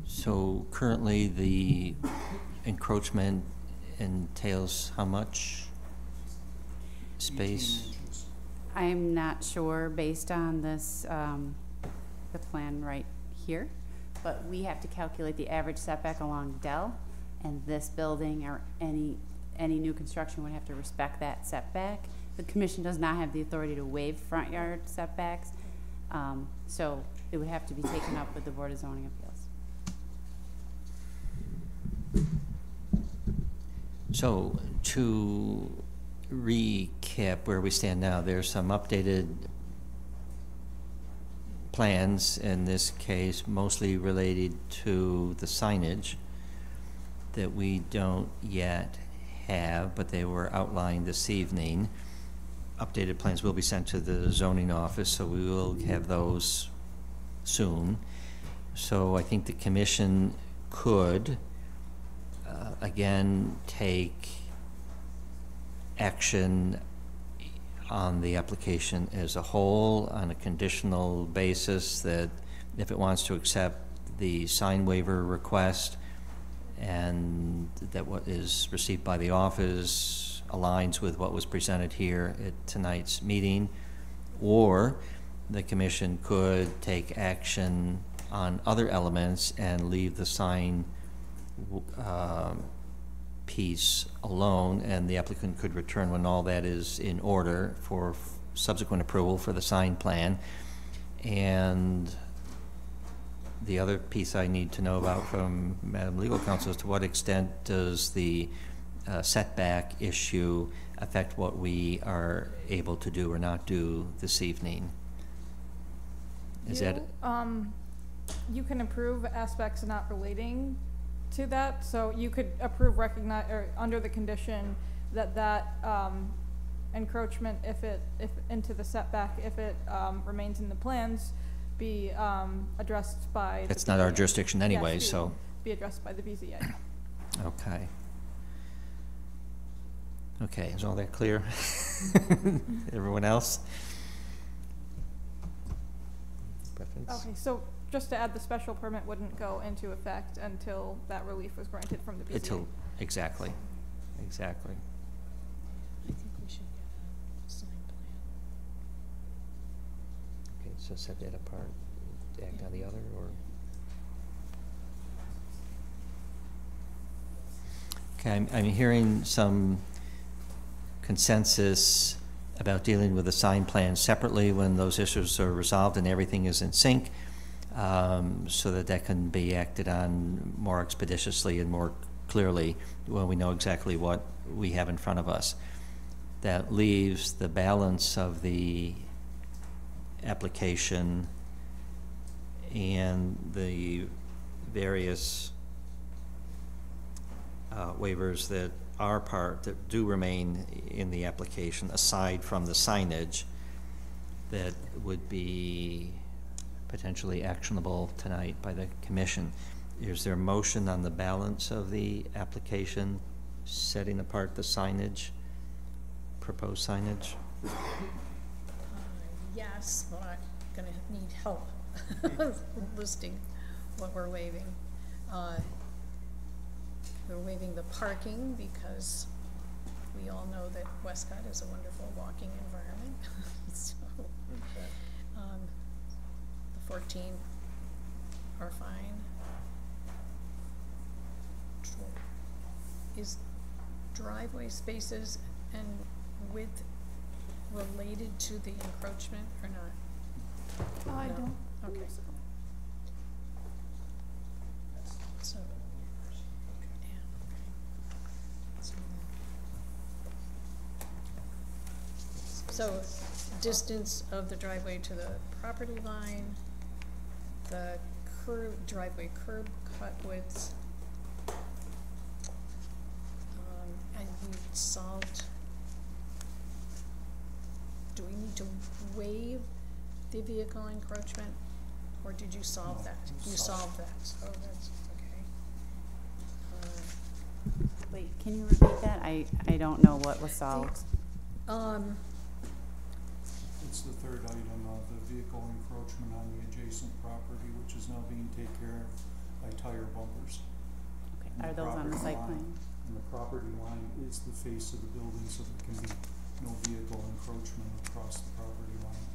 So currently the encroachment entails how much 18 space? inches. I'm not sure based on this, the plan right here, but we have to calculate the average setback along Dell, and this building or any new construction would have to respect that setback. The commission does not have the authority to waive front yard setbacks, so it would have to be taken up with the Board of Zoning Appeals. So to recap where we stand now, there's some updated plans, in this case mostly related to the signage that we don't yet have, but they were outlined this evening. Updated plans will be sent to the zoning office, so we will have those soon. So I think the commission could, again, take action on the application as a whole on a conditional basis that if it wants to accept the sign waiver request and that what is received by the office aligns with what was presented here at tonight's meeting, or the commission could take action on other elements and leave the sign piece alone, and the applicant could return when all that is in order for subsequent approval for the sign plan. And the other piece I need to know about from Madam Legal Counsel is to what extent does the setback issue affect what we are able to do or not do this evening? Is that you can approve aspects not relating to that, so you could approve under the condition that encroachment, if into the setback, if it remains in the plans, be addressed by the it's not our jurisdiction anyway, yes, so be addressed by the BZA. okay. Okay, is all that clear? Everyone else? Preference? Okay, so just to add, the special permit wouldn't go into effect until that relief was granted from the BZA. Exactly. Exactly. I think we should get a sign plan. Okay, so set that apart, act on the other, or? Okay, I'm hearing some consensus about dealing with the sign plan separately when those issues are resolved and everything is in sync, so that can be acted on more expeditiously and more clearly when we know exactly what we have in front of us. That leaves the balance of the application and the various waivers that do remain in the application, aside from the signage, that would be potentially actionable tonight by the commission. Is there a motion on the balance of the application, setting apart the signage, proposed signage? Yes, but I'm gonna need help listing what we're waiving. We're waiving the parking because we all know that Westcott is a wonderful walking environment. So, the 14 are fine. Is driveway spaces and width related to the encroachment or not? I don't. Okay. So, yeah, okay. So, distance of the driveway to the property line, the driveway curb cut widths, and we solved. Do we need to waive the vehicle encroachment, or did you solve that? You solved that, so that's okay. Wait, can you repeat that? I don't know what was solved. It's the third item of the vehicle encroachment on the adjacent property, which is now being taken care of by tire bumpers. Okay, And are those on the site plan? And the property line is the face of the building, so there can be no vehicle encroachment across the property line,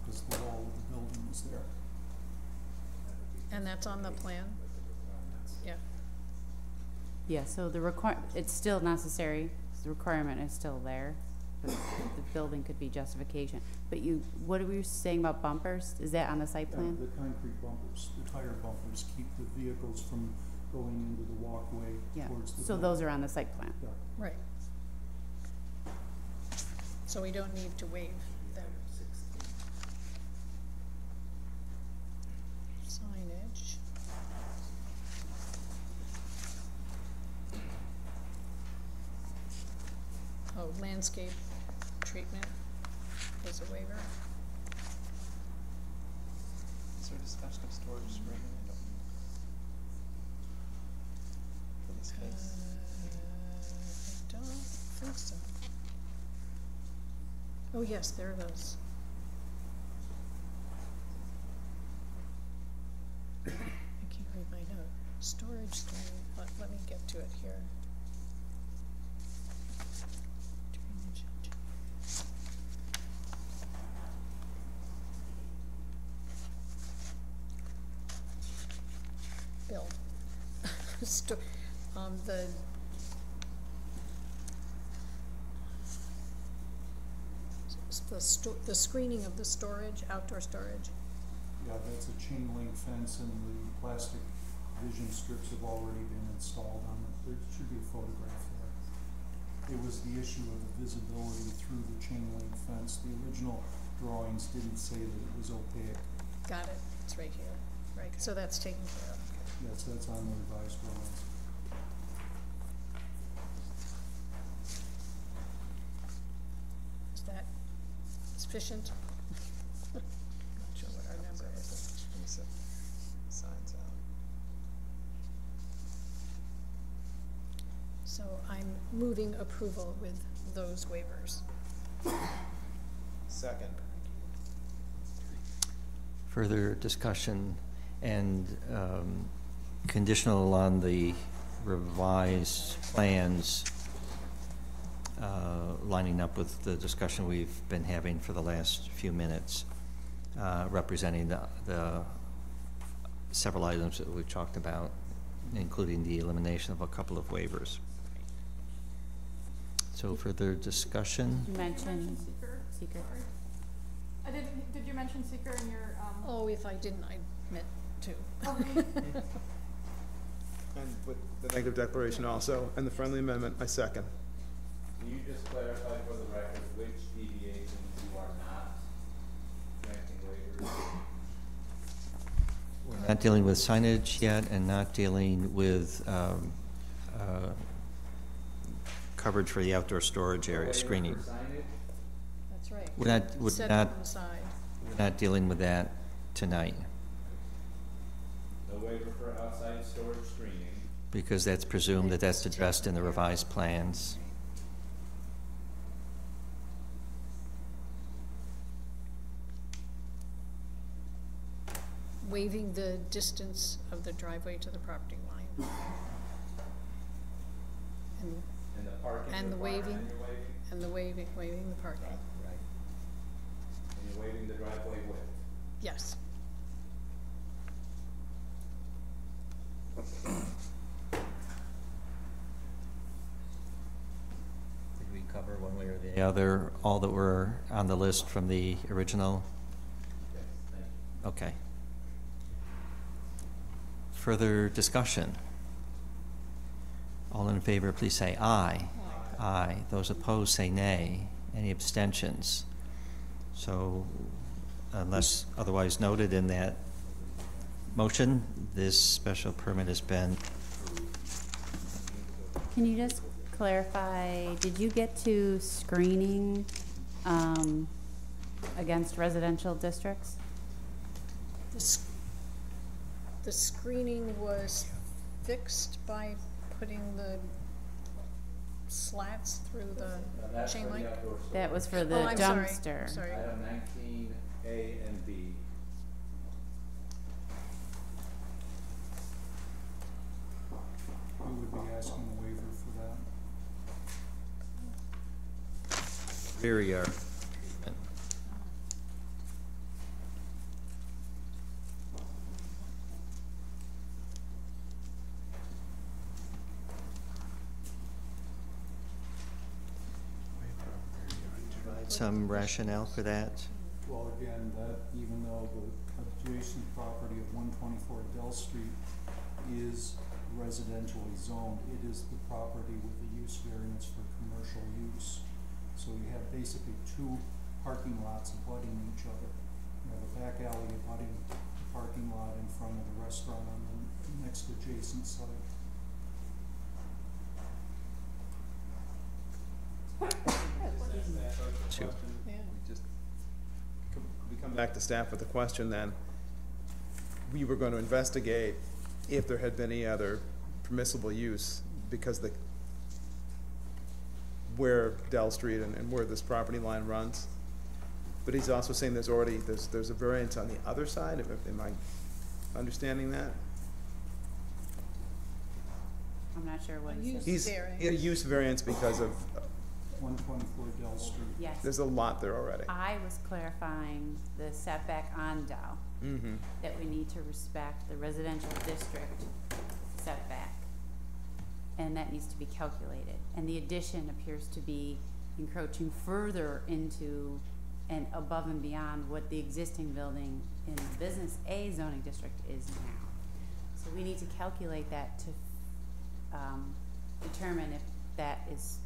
because the wall of the building is there. And that's on the plan? Yeah. Yeah, so it's still necessary, the requirement is still there. The building could be justification. But what were you saying about bumpers? Is that on the site plan? The concrete bumpers, the tire bumpers keep the vehicles from going into the walkway towards the So building. those are on the site plan? Yeah. Right. So we don't need to waive them. Signage. Oh, landscape treatment is a waiver. So does discussion of storage screening? For this case? I don't think so. Oh, yes, there it is. I can't read my note. Storage screening, let me get to it here. Drainage. Bill. The screening of the storage, outdoor storage. Yeah, that's a chain link fence, and the plastic vision strips have already been installed on it. There should be a photograph there. It was the issue of the visibility through the chain link fence. The original drawings didn't say that it was opaque. Got it, it's right here, right, so that's taken care of. Yes, that's on the revised drawings. Is that sufficient? Not sure what our number is. Signs out. So I'm moving approval with those waivers. Second. Further discussion and conditional on the revised plans lining up with the discussion we've been having for the last few minutes, representing the several items that we've talked about, including the elimination of a couple of waivers. So further discussion? You mentioned seeker. Did you mention seeker in your, Oh, if I didn't, I meant to. Okay. And with the negative declaration also, and the friendly amendment, I second. Can you just clarify for the record which deviations you are not granting waivers? We're not dealing with signage yet, and not dealing with coverage for the outdoor storage area, screening. For signage? That's right. We're Set not, it inside. we're not dealing with that tonight, No waiver for outside storage screening. because that's presumed that that's addressed in the revised plans. Waiving the distance of the driveway to the property line. And the parking And the requirement waiving. you're waiving? And the waiving the parking. Right. And you're waiving the driveway width. Yes. Did we cover one way or the other all that were on the list from the original? Yes, thank you. Okay. Further discussion? All in favor, please say aye. Aye. Those opposed, say nay. Any abstentions? So unless otherwise noted in that motion, this special permit has been, Can you just clarify, did you get to screening against residential districts? The screening was fixed by putting the slats through the That's chain for link? the outdoor storage. That was for the Oh, I'm sorry. dumpster. Sorry. Item 19A and B. We would be asking a waiver for that. rear yard. Provide some rationale for that? Well, again, that, even though the adjacent property of 124 Dell Street is residentially zoned, it is the property with the use variance for commercial use. So you have basically two parking lots abutting each other. You have a back alley abutting the parking lot in front of the restaurant on the next adjacent site. Two. Yeah. We come back to staff with a question then. we were going to investigate if there had been any other permissible use, because where Dell Street and where this property line runs. But he's also saying there's a variance on the other side. Am I understanding that? I'm not sure what Use he said. variance. A use variance because of, 124 Dell Street. Yes. there's a lot there already. I was clarifying the setback on Dow, Mm-hmm. that we need to respect the residential district setback, and that needs to be calculated. And the addition appears to be encroaching further into and above and beyond what the existing building in the Business A zoning district is now. So we need to calculate that to determine if that is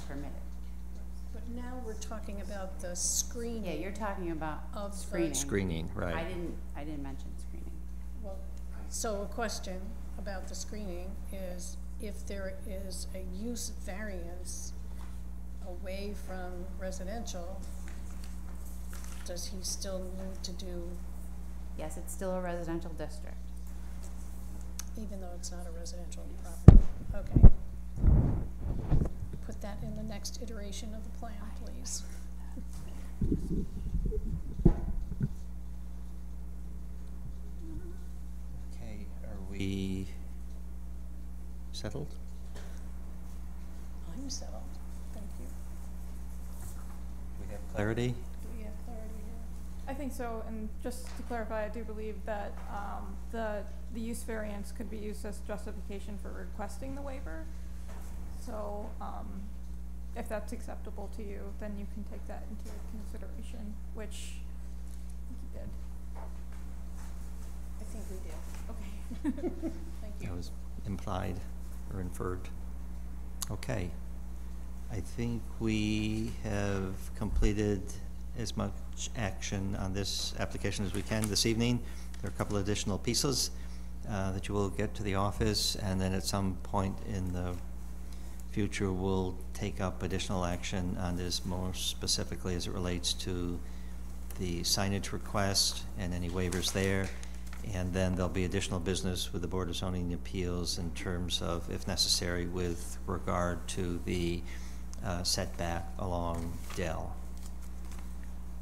permitted. But now we're talking about the screening. Yeah, you're talking about Of the- screening. Screening, right. I didn't mention screening. Well, so a question about the screening is, if there is a use variance away from residential, does he still need to do, Yes, it's still a residential district. even though it's not a residential property? Okay. Put that in the next iteration of the plan, please. Okay, are we settled? I'm settled, thank you. We have clarity? Do we have clarity here? I think so, and just to clarify, I do believe that the use variance could be used as justification for requesting the waiver. So, if that's acceptable to you, then you can take that into consideration, which you did. I think we did. Okay. Thank you. That was implied or inferred. Okay. I think we have completed as much action on this application as we can this evening. There are a couple additional pieces that you will get to the office, and then at some point in the future we'll take up additional action on this, more specifically as it relates to the signage request and any waivers there. And then there'll be additional business with the Board of Zoning Appeals in terms of, if necessary, with regard to the setback along Dell.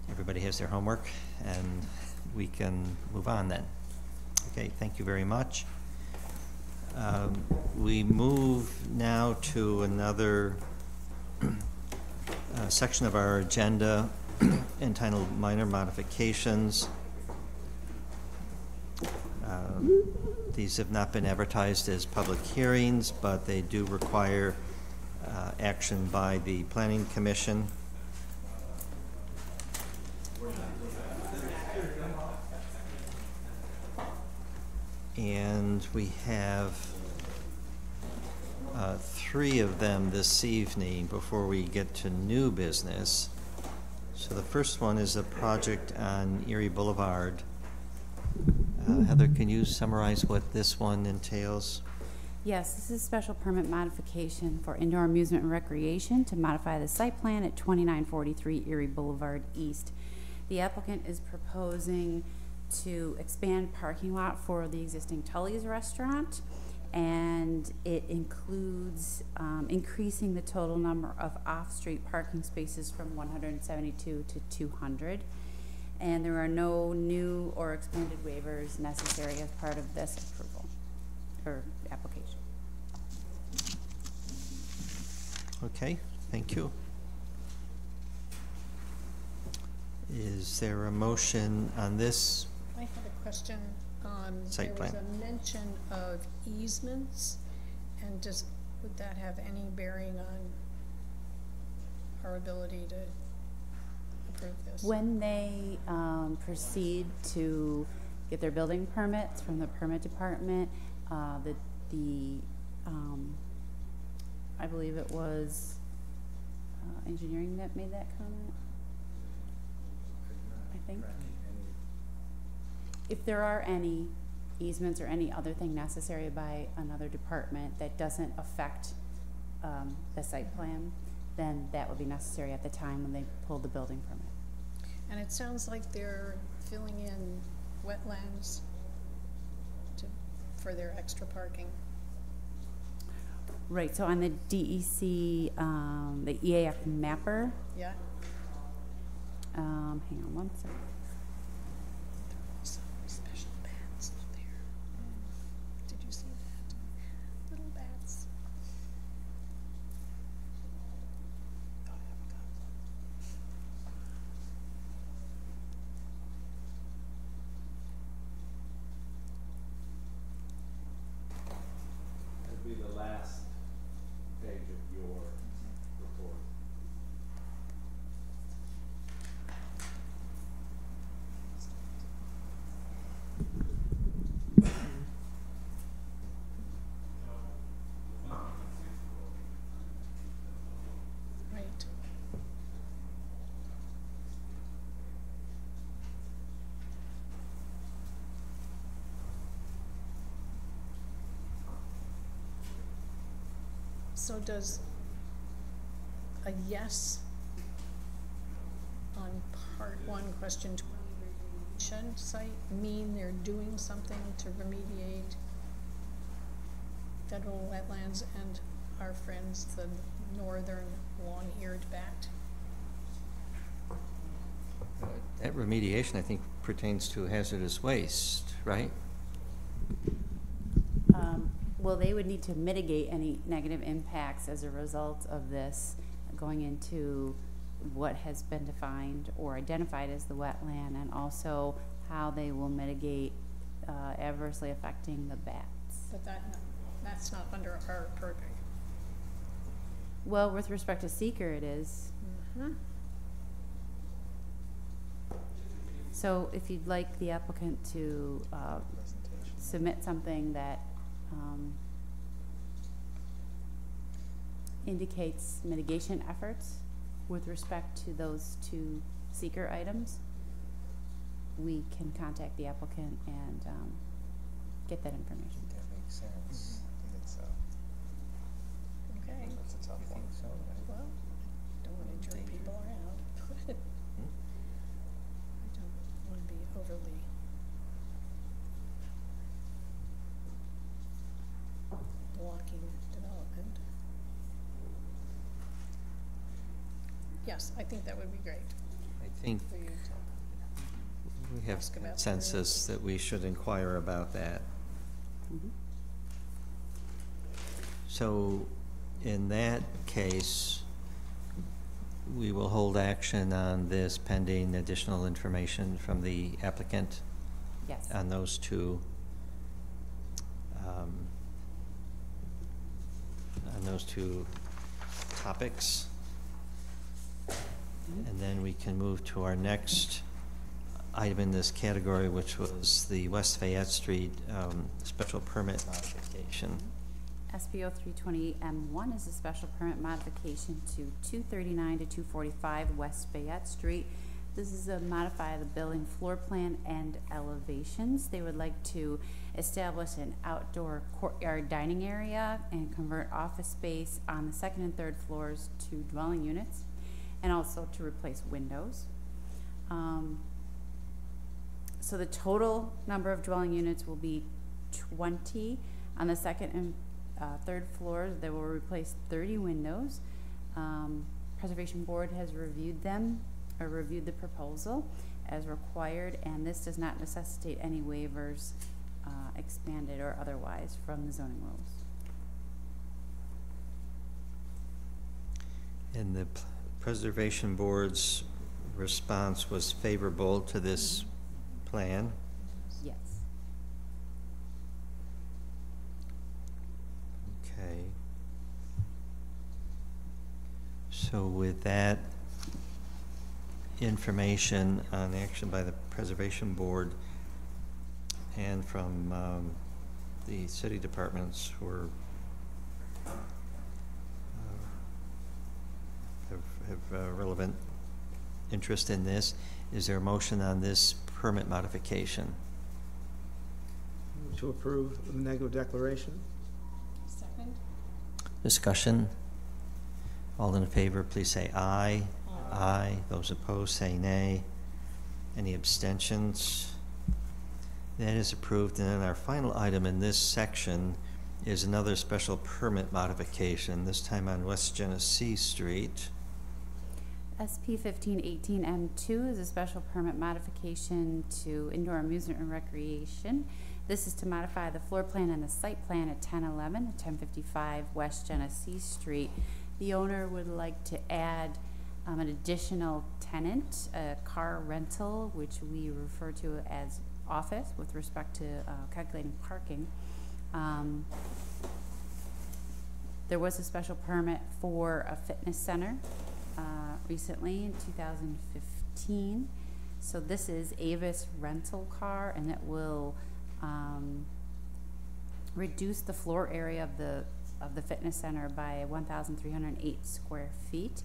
Everybody has their homework, and we can move on then. Okay, thank you very much. We move now to another section of our agenda entitled Minor Modifications. These have not been advertised as public hearings, but they do require action by the Planning Commission. And we have three of them this evening before we get to new business. So the first one is a project on Erie Boulevard. Heather, can you summarize what this one entails? Yes, this is a special permit modification for indoor amusement and recreation to modify the site plan at 2943 Erie Boulevard East. The applicant is proposing to expand parking lot for the existing Tully's restaurant, and it includes increasing the total number of off-street parking spaces from 172 to 200. And there are no new or expanded waivers necessary as part of this approval or application. Okay, thank you. Is there a motion on this? I had a question on, Site there was plan. a mention of easements, and would that have any bearing on our ability to approve this? When they proceed to get their building permits from the permit department, I believe it was engineering that made that comment, I think. If there are any easements or any other thing necessary by another department that doesn't affect the site plan, then that would be necessary at the time when they pull the building permit. And it sounds like they're filling in wetlands for their extra parking. Right, so on the DEC, the EAF mapper, Yeah? hang on one second. Some special bats there. Did you see that? Little bats. That'd be the last page of your report. Right. So does a yes on part one, question 20, site mean they're doing something to remediate federal wetlands and our friends, the northern long-eared bat? That remediation, I think, pertains to hazardous waste, right? Well, they would need to mitigate any negative impacts as a result of this going into what has been defined or identified as the wetland, and also how they will mitigate adversely affecting the bats. But that's not under our purview. Well, with respect to seeker, it is. Mm-hmm. So if you'd like the applicant to submit something that indicates mitigation efforts with respect to those two seeker items, we can contact the applicant and get that information. That makes sense. I think so. Okay. That's a tough one. So, Well, don't want to jerk people around. I don't want to be overly blocking development. Yes, I think that would be great I think for you to. we have Ask about the consensus that we should inquire about that. Mhm. So in that case, we will hold action on this pending additional information from the applicant Yes. on those two topics. And then we can move to our next item in this category, which was the West Fayette Street special permit modification. SBO 320M1 is a special permit modification to 239 to 245 West Fayette Street. This is a modify the building floor plan and elevations. They would like to establish an outdoor courtyard dining area and convert office space on the second and third floors to dwelling units, and also to replace windows. So the total number of dwelling units will be 20. On the second and third floors, they will replace 30 windows. Preservation Board has reviewed them, or reviewed the proposal as required, and this does not necessitate any waivers, expanded or otherwise, from the zoning rules. And the Preservation Board's response was favorable to this plan. Yes. Okay. So with that information on action by the Preservation Board and from the city departments who are have relevant interest in this, is there a motion on this permit modification? To approve the negative declaration? Second? Discussion? All in favor, please say aye. Aye. Aye. Those opposed, say nay. Any abstentions? That is approved. And then our final item in this section is another special permit modification, this time on West Genesee Street. SP 1518 M2 is a special permit modification to indoor amusement and recreation. This is to modify the floor plan and the site plan at 1011 to 1055 West Genesee Street. The owner would like to add an additional tenant, a car rental, which we refer to as office with respect to calculating parking. There was a special permit for a fitness center recently in 2015. So this is Avis rental car, and it will reduce the floor area of the fitness center by 1,308 square feet.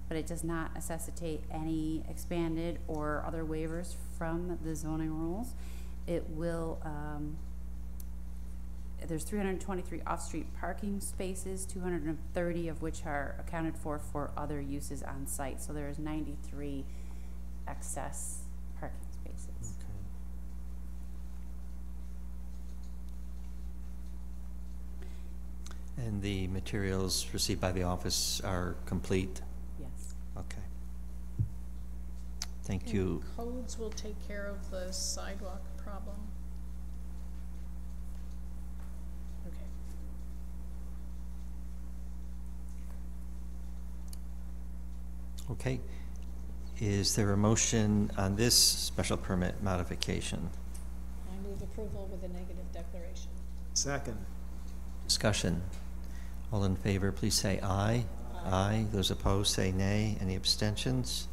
But it does not necessitate any expanded or other waivers from the zoning rules. It will, there's 323 off-street parking spaces, 230 of which are accounted for other uses on site. So there is 93 excess parking spaces. Okay. And the materials received by the office are complete? Yes. Okay. Thank And you. Codes will take care of the sidewalk problem. Okay. Okay. Is there a motion on this special permit modification? I move approval with a negative declaration. Second. Discussion. All in favor, please say aye. Aye. Those opposed, say nay. Any abstentions?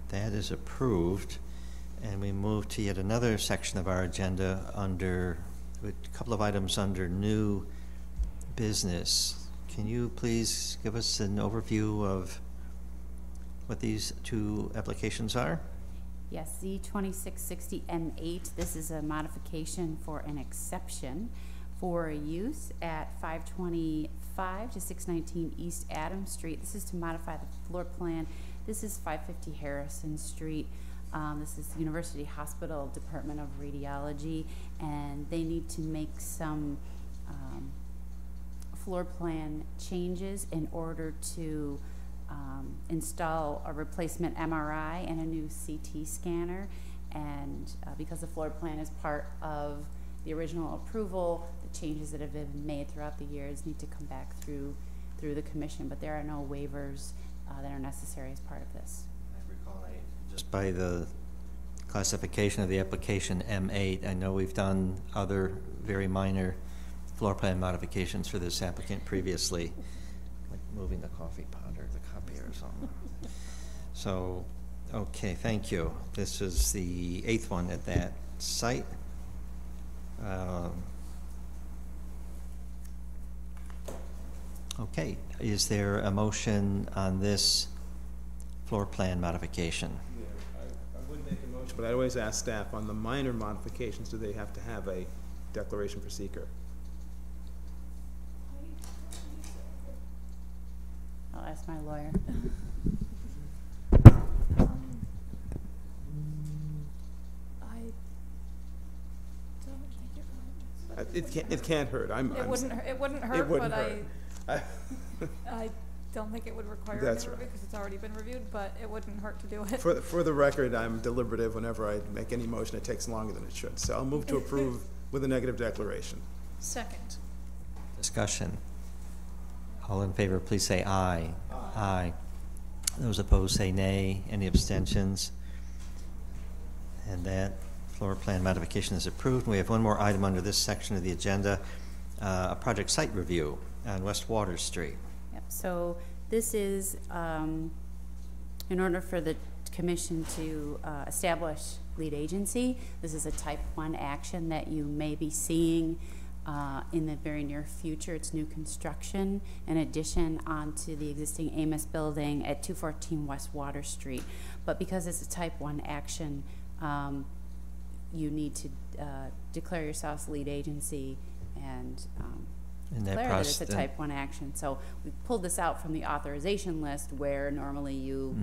That is approved. And we move to yet another section of our agenda under, a couple of items under new business. Can you please give us an overview of what these two applications are? Yes, Z2660M8. This is a modification for an exception for a use at 525 to 619 East Adams Street. This is to modify the floor plan. This is 550 Harrison Street. This is the University Hospital Department of Radiology, and they need to make some floor plan changes in order to install a replacement MRI and a new CT scanner. And because the floor plan is part of the original approval, the changes that have been made throughout the years need to come back through the commission, but there are no waivers that are necessary as part of this. I recall just by the classification of the application M8, I know we've done other very minor floor plan modifications for this applicant previously, like moving the coffee pot or the copier or something. So, okay, thank you. This is the 8th one at that site. Okay, is there a motion on this floor plan modification? Yeah, I would make a motion, but I always ask staff on the minor modifications, do they have to have a declaration for seeker? I'll ask my lawyer. It can't hurt. It wouldn't hurt, it wouldn't but hurt. I don't think it would require That's any review right. because it's already been reviewed, but it wouldn't hurt to do it. For the record, I'm deliberative whenever I make any motion. It takes longer than it should. So I'll move to approve with a negative declaration. Second. Discussion. All in favor, please say aye. Aye. Those opposed say nay. Any abstentions? And that floor plan modification is approved. We have one more item under this section of the agenda, a project site review on West Water Street. Yep, so this is in order for the commission to establish lead agency. This is a type 1 action that you may be seeing in the very near future. It's new construction in addition onto the existing Amos building at 214 West Water Street. But because it's a type 1 action, you need to declare yourselves lead agency and In that declare that it's a process, type 1 action. So we pulled this out from the authorization list where normally you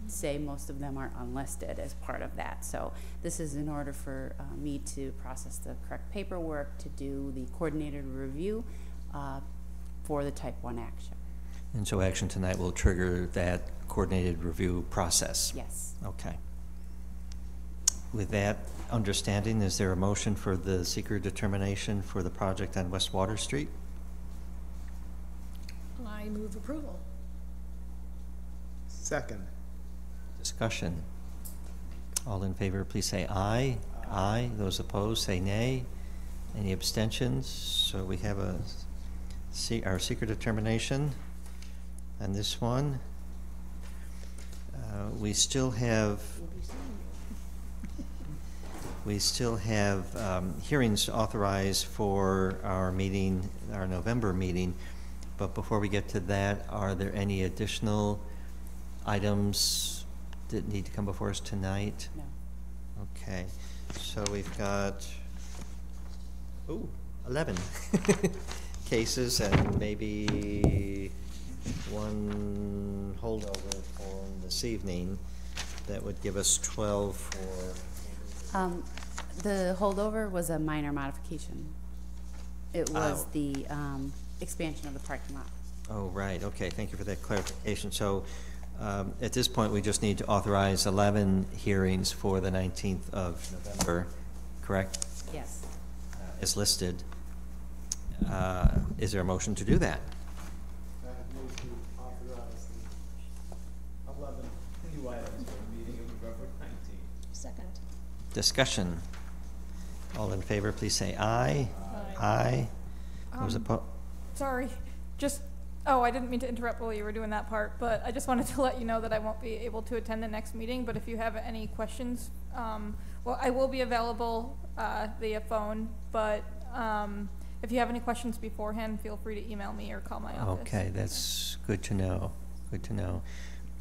say most of them are unlisted as part of that. So this is in order for me to process the correct paperwork, to do the coordinated review for the type 1 action. And so action tonight will trigger that coordinated review process? Yes. Okay. With that understanding, is there a motion for the seeker determination for the project on West Water Street? I move approval. Second. Discussion. All in favor, please say aye. Aye. Those opposed, say nay. Any abstentions? So we have our seeker determination on this one. We still have hearings authorized for our meeting, our November meeting. But before we get to that, are there any additional items that need to come before us tonight? No. Okay, so we've got, 11 cases and maybe one holdover for this evening. That would give us 12 for... The holdover was a minor modification. It was the expansion of the parking lot. Oh, right, okay, thank you for that clarification. So at this point, we just need to authorize 11 hearings for the 19th of November, correct? Yes. As listed. Is there a motion to do that? I move to authorize the 11 new items for the meeting of November 19th. Second. Discussion. All in favor, please say aye. Aye. Those opposed? Sorry, I didn't mean to interrupt while you were doing that part, but I just wanted to let you know that I won't be able to attend the next meeting, but if you have any questions, well, I will be available via phone, but if you have any questions beforehand, feel free to email me or call my office. Okay, that's good to know. Good to know.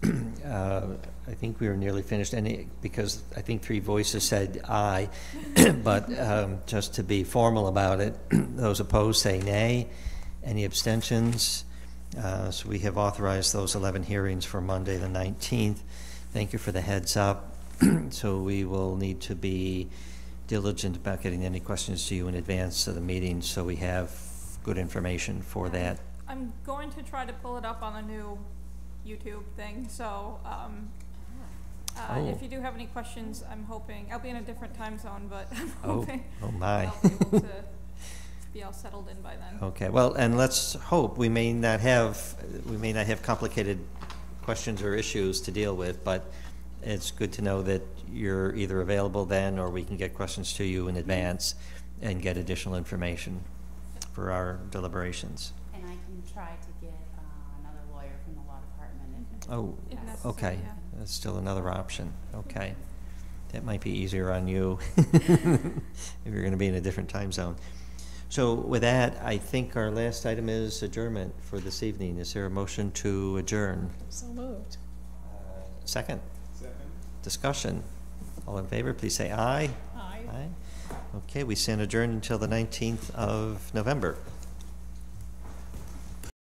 I think we were nearly finished, because I think 3 voices said aye, but just to be formal about it, those opposed say nay. Any abstentions? So we have authorized those 11 hearings for Monday the 19th. Thank you for the heads up. So we will need to be diligent about getting any questions to you in advance of the meeting so we have good information for that. I'm going to try to pull it up on a new YouTube thing, so if you do have any questions, I'm hoping, I'll be in a different time zone, but I'm hoping oh my. I'll be able to be all settled in by then. Okay, well, and let's hope we may not have complicated questions or issues to deal with, but it's good to know that you're either available then or we can get questions to you in advance and get additional information for our deliberations. And I can try to get another lawyer from the law department. Oh, If necessary, okay, yeah. that's still another option, okay. That might be easier on you if you're going to be in a different time zone. So with that, I think our last item is adjournment for this evening. Is there a motion to adjourn? So moved. Second? Second. Discussion. All in favor, please say aye. Aye. Aye. Okay, we stand adjourned until the 19th of November.